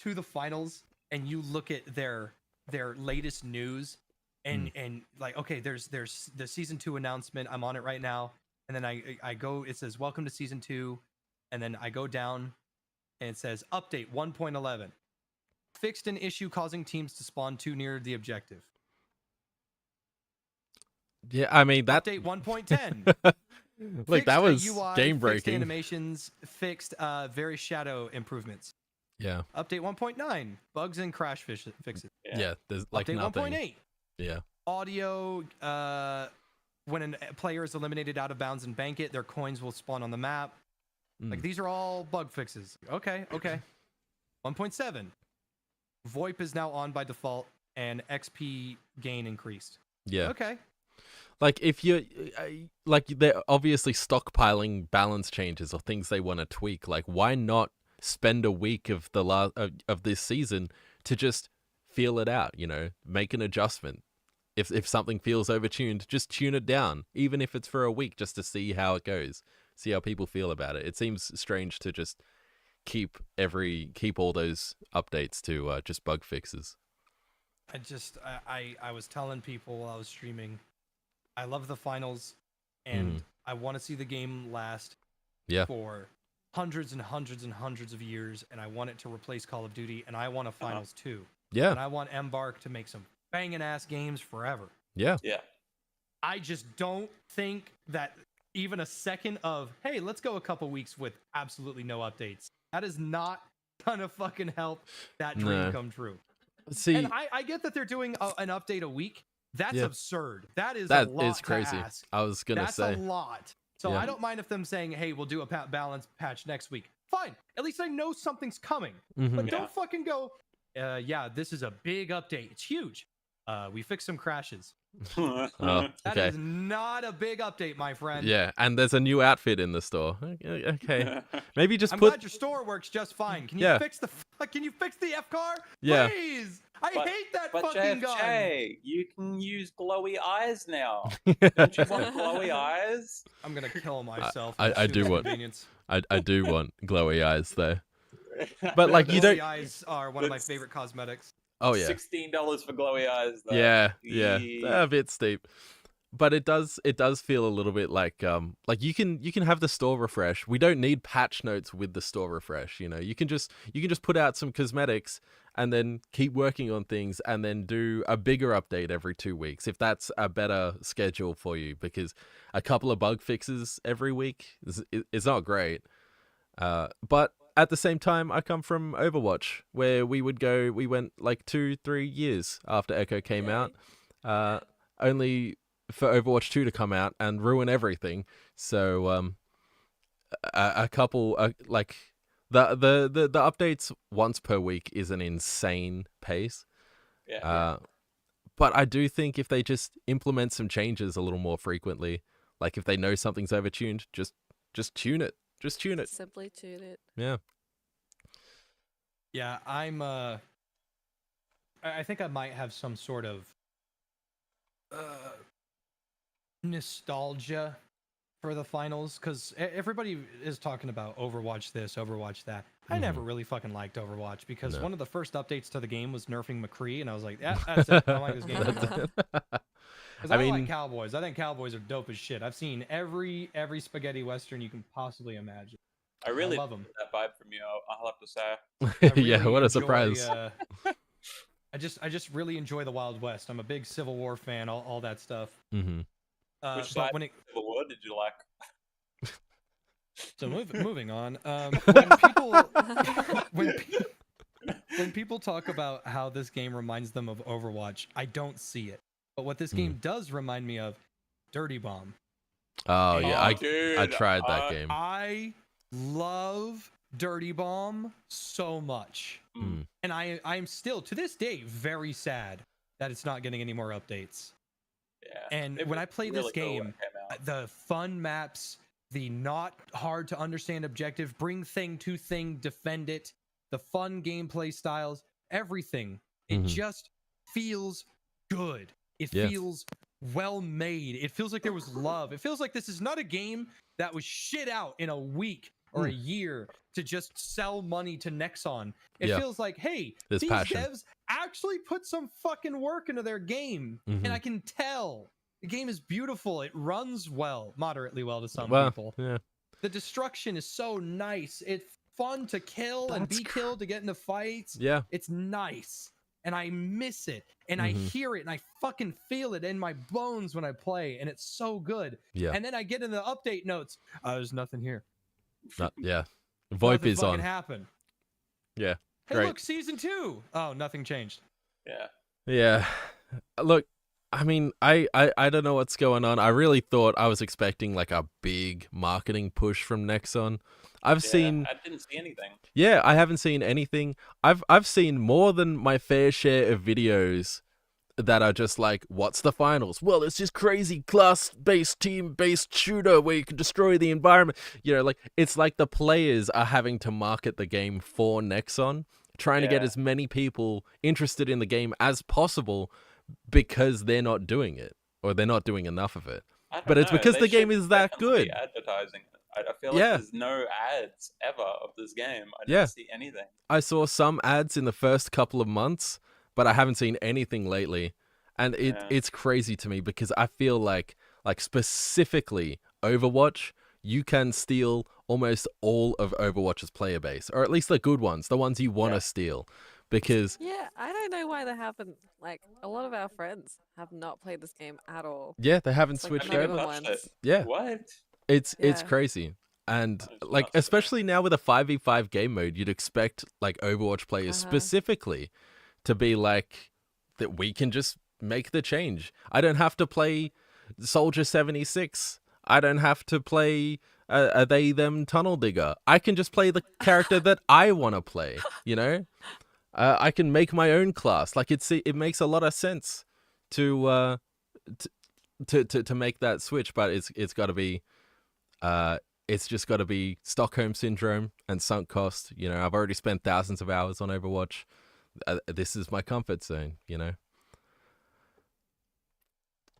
to the finals and you look at their latest news and like, okay, there's the season 2 announcement. I'm on it right now, and then I go. It says welcome to season 2, and then I go down, and it says update 1.11 fixed an issue causing teams to spawn too near the objective. yeah, I mean that. Update 1.10. Look, that was UI, game fixed breaking. animations, fixed various shadow improvements. Yeah. Update 1.9, bugs and crash fixes. Yeah. There's like Update nothing. 1.8, Yeah. audio. When a player is eliminated out of bounds and bank it, their coins will spawn on the map. Like, these are all bug fixes. Okay. 1.7, VoIP is now on by default and XP gain increased. Yeah. Okay. Like, if you're like, they're obviously stockpiling balance changes or things they want to tweak. Like, why not spend a week of the of this season to just feel it out? Make an adjustment. If something feels overtuned, just tune it down, even if it's for a week, just to see how it goes, see how people feel about it. It seems strange to just keep all those updates to just bug fixes. I was telling people while I was streaming, I love the finals, and I want to see the game last for hundreds and hundreds and hundreds of years, and I want it to replace Call of Duty, and I want a finals too. Yeah. And I want Embark to make some banging ass games forever. Yeah. Yeah. I just don't think that even a second of, hey, let's go a couple weeks with absolutely no updates, that is not gonna fucking help that dream come true. See, and I get that they're doing an update a week. That's absurd. That is that a lot is crazy. to ask. I was gonna say that's a lot. So I don't mind if them saying, hey, we'll do a balance patch next week. Fine. At least I know something's coming. But don't fucking go, this is a big update. It's huge. We fixed some crashes. That is not a big update, my friend. Yeah, and there's a new outfit in the store. Okay, maybe just I'm put. glad your store works just fine. Can you fix the F car? Yeah. Please. I hate that but fucking JFJ, gun. you can use glowy eyes now. Don't you want glowy eyes? I'm gonna kill myself. I do want. Convenience. I do want glowy eyes though. But like you don't. Glowy eyes are one of my favorite cosmetics. Oh yeah. $16 for glowy eyes though. Yeah. They're a bit steep. But it does feel a little bit like you can have the store refresh. We don't need patch notes with the store refresh, You can just put out some cosmetics and then keep working on things and then do a bigger update every 2 weeks if that's a better schedule for you, because a couple of bug fixes every week is not great. But at the same time, I come from Overwatch, where we went like 2-3 years after Echo came out, only for Overwatch 2 to come out and ruin everything. So a couple like the updates once per week is an insane pace. But I do think if they just implement some changes a little more frequently, like if they know something's overtuned, just tune it. Just tune it. Simply tune it. Yeah. Yeah, I think I might have some sort of nostalgia for the finals, because everybody is talking about Overwatch this, Overwatch that. I never really fucking liked Overwatch, because one of the first updates to the game was nerfing McCree, and I was like, that's it. I don't like this game anymore. Because I don't like Cowboys. I think Cowboys are dope as shit. I've seen every spaghetti western you can possibly imagine. I really love them. That vibe from you, I'll have to say. Really yeah, what a enjoy, surprise. I just really enjoy the Wild West. I'm a big Civil War fan, all that stuff. Mm-hmm. Which side of Civil War did you like? So moving on. When people talk about how this game reminds them of Overwatch, I don't see it. But what this game does remind me of, Dirty Bomb. Oh yeah, dude, I tried that game. I love Dirty Bomb so much, and I'm still to this day very sad that it's not getting any more updates. Yeah. And when I play really this game, the fun maps, the not hard to understand objective, bring thing to thing, defend it, the fun gameplay styles, everything, it just feels good. It feels well made. It feels like there was love. It feels like this is not a game that was shit out in a week or a year to just sell money to Nexon. It feels like, hey, There's these passion. devs actually put some fucking work into their game, and I can tell. The game is beautiful. It runs well, moderately well to some people. Yeah. The destruction is so nice. It's fun to kill and be killed, to get into fights. Yeah. It's nice. And I miss it. And I hear it. And I fucking feel it in my bones when I play. And it's so good. Yeah. And then I get in the update notes. There's nothing here. Yeah. VoIP is on. Happen. Yeah. Hey, Great. look, season 2. Oh, nothing changed. Yeah. Yeah. Look, I mean, I don't know what's going on. I really thought I was expecting like a big marketing push from Nexon. I've seen. I didn't see anything. Yeah, I haven't seen anything. I've seen more than my fair share of videos that are just like, what's the finals? Well, it's this crazy class-based, team-based shooter where you can destroy the environment. You know, like, it's like the players are having to market the game for Nexon, trying to get as many people interested in the game as possible because they're not doing it, or they're not doing enough of it. But it's because the game is that good. Advertising it. I feel like there's no ads ever of this game. I didn't see anything. I saw some ads in the first couple of months, but I haven't seen anything lately. And it's crazy to me because I feel like specifically Overwatch, you can steal almost all of Overwatch's player base, or at least the good ones, the ones you want to steal. Because I don't know why they haven't. Like, a lot of our friends have not played this game at all. yeah, they haven't It's like switched not over. even once. Yeah, What? it's Yeah. crazy. And That's like, nuts. especially now with a 5v5 game mode, you'd expect like Overwatch players specifically to be like, that we can just make the change. I don't have to play Soldier 76. I don't have to play a they them tunnel digger. I can just play the character that I want to play, you know? I can make my own class. Like, it makes a lot of sense to make that switch, but it's got to be it's just got to be Stockholm Syndrome and sunk cost. You know, I've already spent thousands of hours on Overwatch. This is my comfort zone, you know?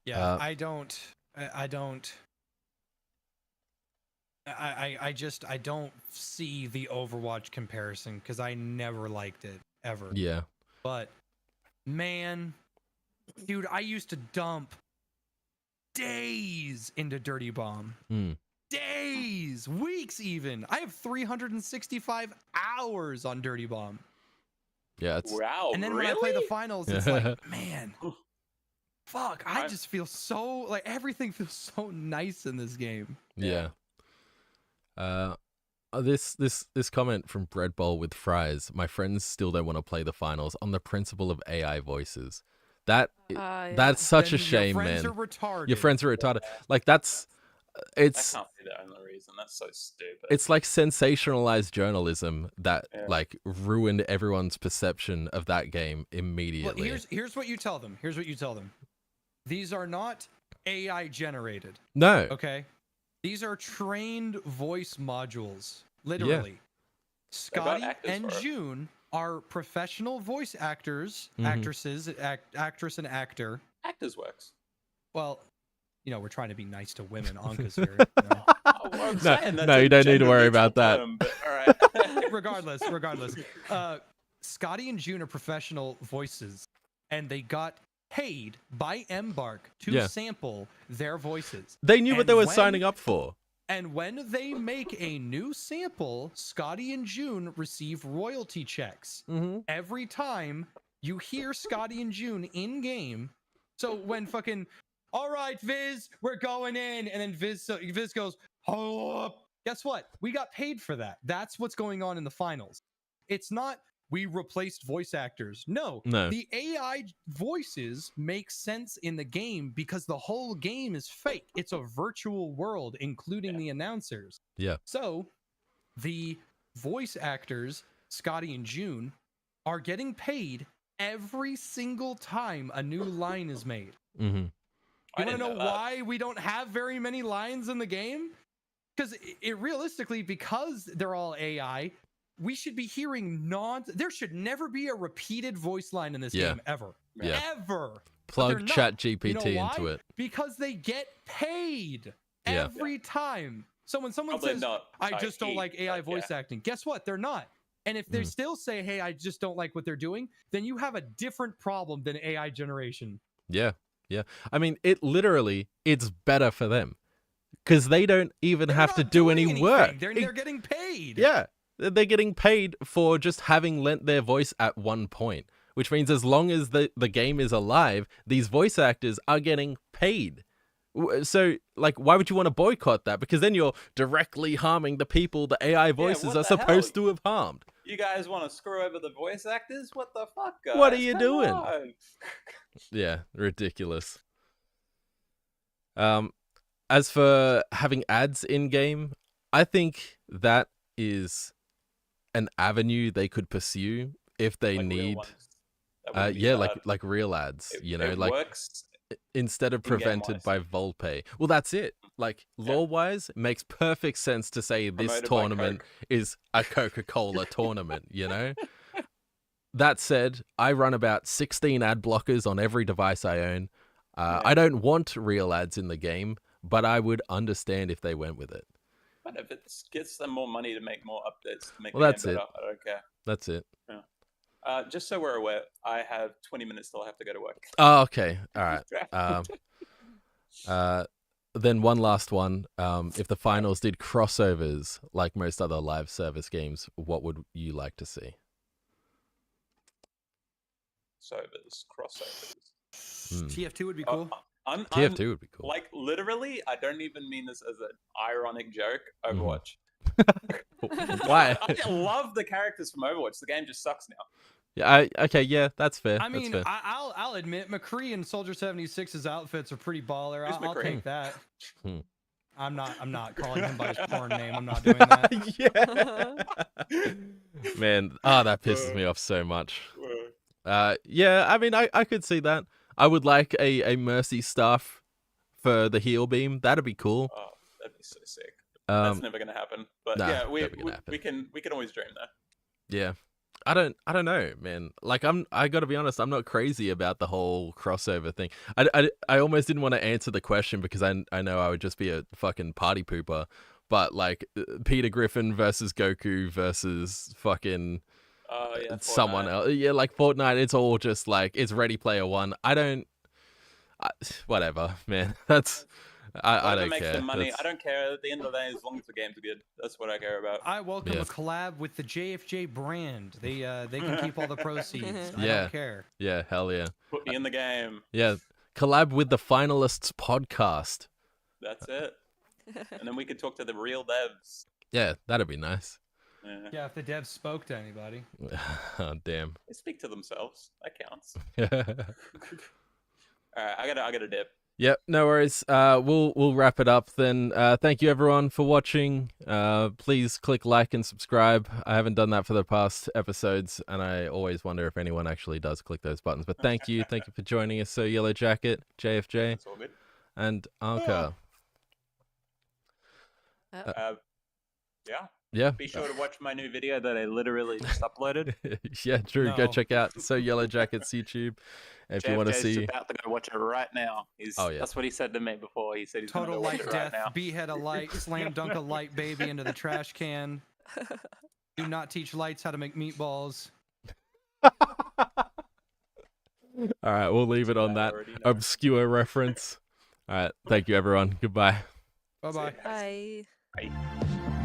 Yeah, I don't see the Overwatch comparison because I never liked it ever. Yeah. But man, dude, I used to dump days into Dirty Bomb. Days, weeks even. I have 365 hours on Dirty Bomb. Yeah, it's Wow. And then really? when I play the finals, it's like, man, fuck, I just feel so like everything feels so nice in this game. yeah. This comment from Bread Bowl with fries. My friends still don't want to play the finals on the principle of AI voices. That's such a Then shame, your friends man. are retarded. Your friends are retarded. Like, that's I can't see the only reason. That's so stupid. it's like sensationalized journalism that like ruined everyone's perception of that game immediately. Well, here's what you tell them. Here's what you tell them. These are not AI generated. No. Okay. These are trained voice modules. Literally. Scotty actors and for it. June are professional voice actors, actresses, actress and actor. Actors works. Well, you know, we're trying to be nice to women, AHNKA's here. You know? Oh, well, I'm saying that's no, a you don't need to worry gender-neutral about that. term, but all right. regardless. Scotty and June are professional voices, and they got paid by Embark to sample their voices. They knew what And they were when- signing up for. And when they make a new sample, Scotty and June receive royalty checks every time you hear Scotty and June in game. So when fucking, all right, Viz, we're going in, and then Viz goes, hold up. Guess what? We got paid for that. That's what's going on in the finals. It's not we replaced voice actors. No, the AI voices make sense in the game because the whole game is fake. It's a virtual world, including the announcers. Yeah. So the voice actors, Scotty and June, are getting paid every single time a new line is made. You want to know why we don't have very many lines in the game? Because it realistically, because they're all AI, we should be hearing there should never be a repeated voice line in this game ever. Yeah. Ever. Plug But ChatGPT you know why? into it. Because they get paid every time. So when someone Probably says, not. I just don't he, like AI but voice acting, guess what? They're not. And if they still say, hey, I just don't like what they're doing, then you have a different problem than AI generation. Yeah. I mean, it's better for them because they don't even They're have to not do doing any anything. work. They're getting paid. Yeah, they're getting paid for just having lent their voice at one point, which means as long as the game is alive, these voice actors are getting paid. So, like, why would you want to boycott that? Because then you're directly harming the people the AI voices what are the supposed hell? to have harmed. You guys want to screw over the voice actors? What the fuck, guys? What are you Come doing? on. Yeah, ridiculous. As for having ads in game, I think that is an avenue they could pursue if they Like real need ones. That wouldn't be yeah, bad. like real ads, It, you know, it like works instead of in-game prevented wise. by Volpay. Well, that's it. Like law wise, it makes perfect sense to say this Promoted by tournament Coke. is a Coca-Cola tournament, you know? That said, I run about 16 ad blockers on every device I own. Yeah. I don't want real ads in the game, but I would understand if they went with it. But if it gets them more money to make more updates to make Well, the that's game it. better, I don't care. That's it. Just so we're aware, I have 20 minutes till I have to go to work. Oh, okay. All right. Then one last one. If the finals did crossovers like most other live service games, what would you like to see? Crossovers. TF2 would be cool. TF2 would be cool. Like, literally, I don't even mean this as an ironic joke. Overwatch. Why? I love the characters from Overwatch. The game just sucks now. Yeah. Okay. Yeah, that's fair. I mean, that's fair. I'll admit McCree and Soldier 76's outfits are pretty baller. Who's I'll McCree? take that. Hmm. I'm not calling him by his porn name. I'm not doing that. Yeah. Man, that pisses me off so much. Yeah, I mean, I could see that. I would like a Mercy staff for the heal beam. That'd be cool. Oh, that'd be so sick. That's never gonna happen. But nah, yeah, never gonna happen. we can always dream that. Yeah. I don't know, man. Like I got to be honest, I'm not crazy about the whole crossover thing. I almost didn't want to answer the question because I know I would just be a fucking party pooper. But like Peter Griffin versus Goku versus fucking someone Fortnite. else. Yeah, like Fortnite, it's all just like it's Ready Player One. Whatever, man. That's I don't makes care. the money. I don't care at the end of the day as long as the games are good. That's what I care about. I welcome Yeah. a collab with the JFJ brand. They can keep all the proceeds. I Yeah. don't care. Yeah, hell yeah. Put me in the game. Yeah, collab with the Finalists podcast. That's it. And then we could talk to the real devs. Yeah, that'd be nice. Yeah. Yeah, if the devs spoke to anybody. Oh, damn. They speak to themselves. That counts. All right, I gotta dip. Yep, no worries. We'll wrap it up then. Thank you everyone for watching. Please click like and subscribe. I haven't done that for the past episodes, and I always wonder if anyone actually does click those buttons. But thank you for joining us. So Yellow Jacket, JFJ, It's all good. and AHNKA. Yeah. Yeah. Be sure to watch my new video that I literally just uploaded. Yeah, true. Go No. check out So Yellow Jacket's YouTube if you want to JFJ's see. about to go watch it right now. Oh, yeah. That's what he said to me before. He said he's going to Total go watch light it right death, now. behead a light, slam dunk a light baby into the trash can. Do not teach lights how to make meatballs. All right, we'll leave it on I that already know. obscure reference. All right, thank you everyone. Goodbye. Bye bye. Bye. Bye.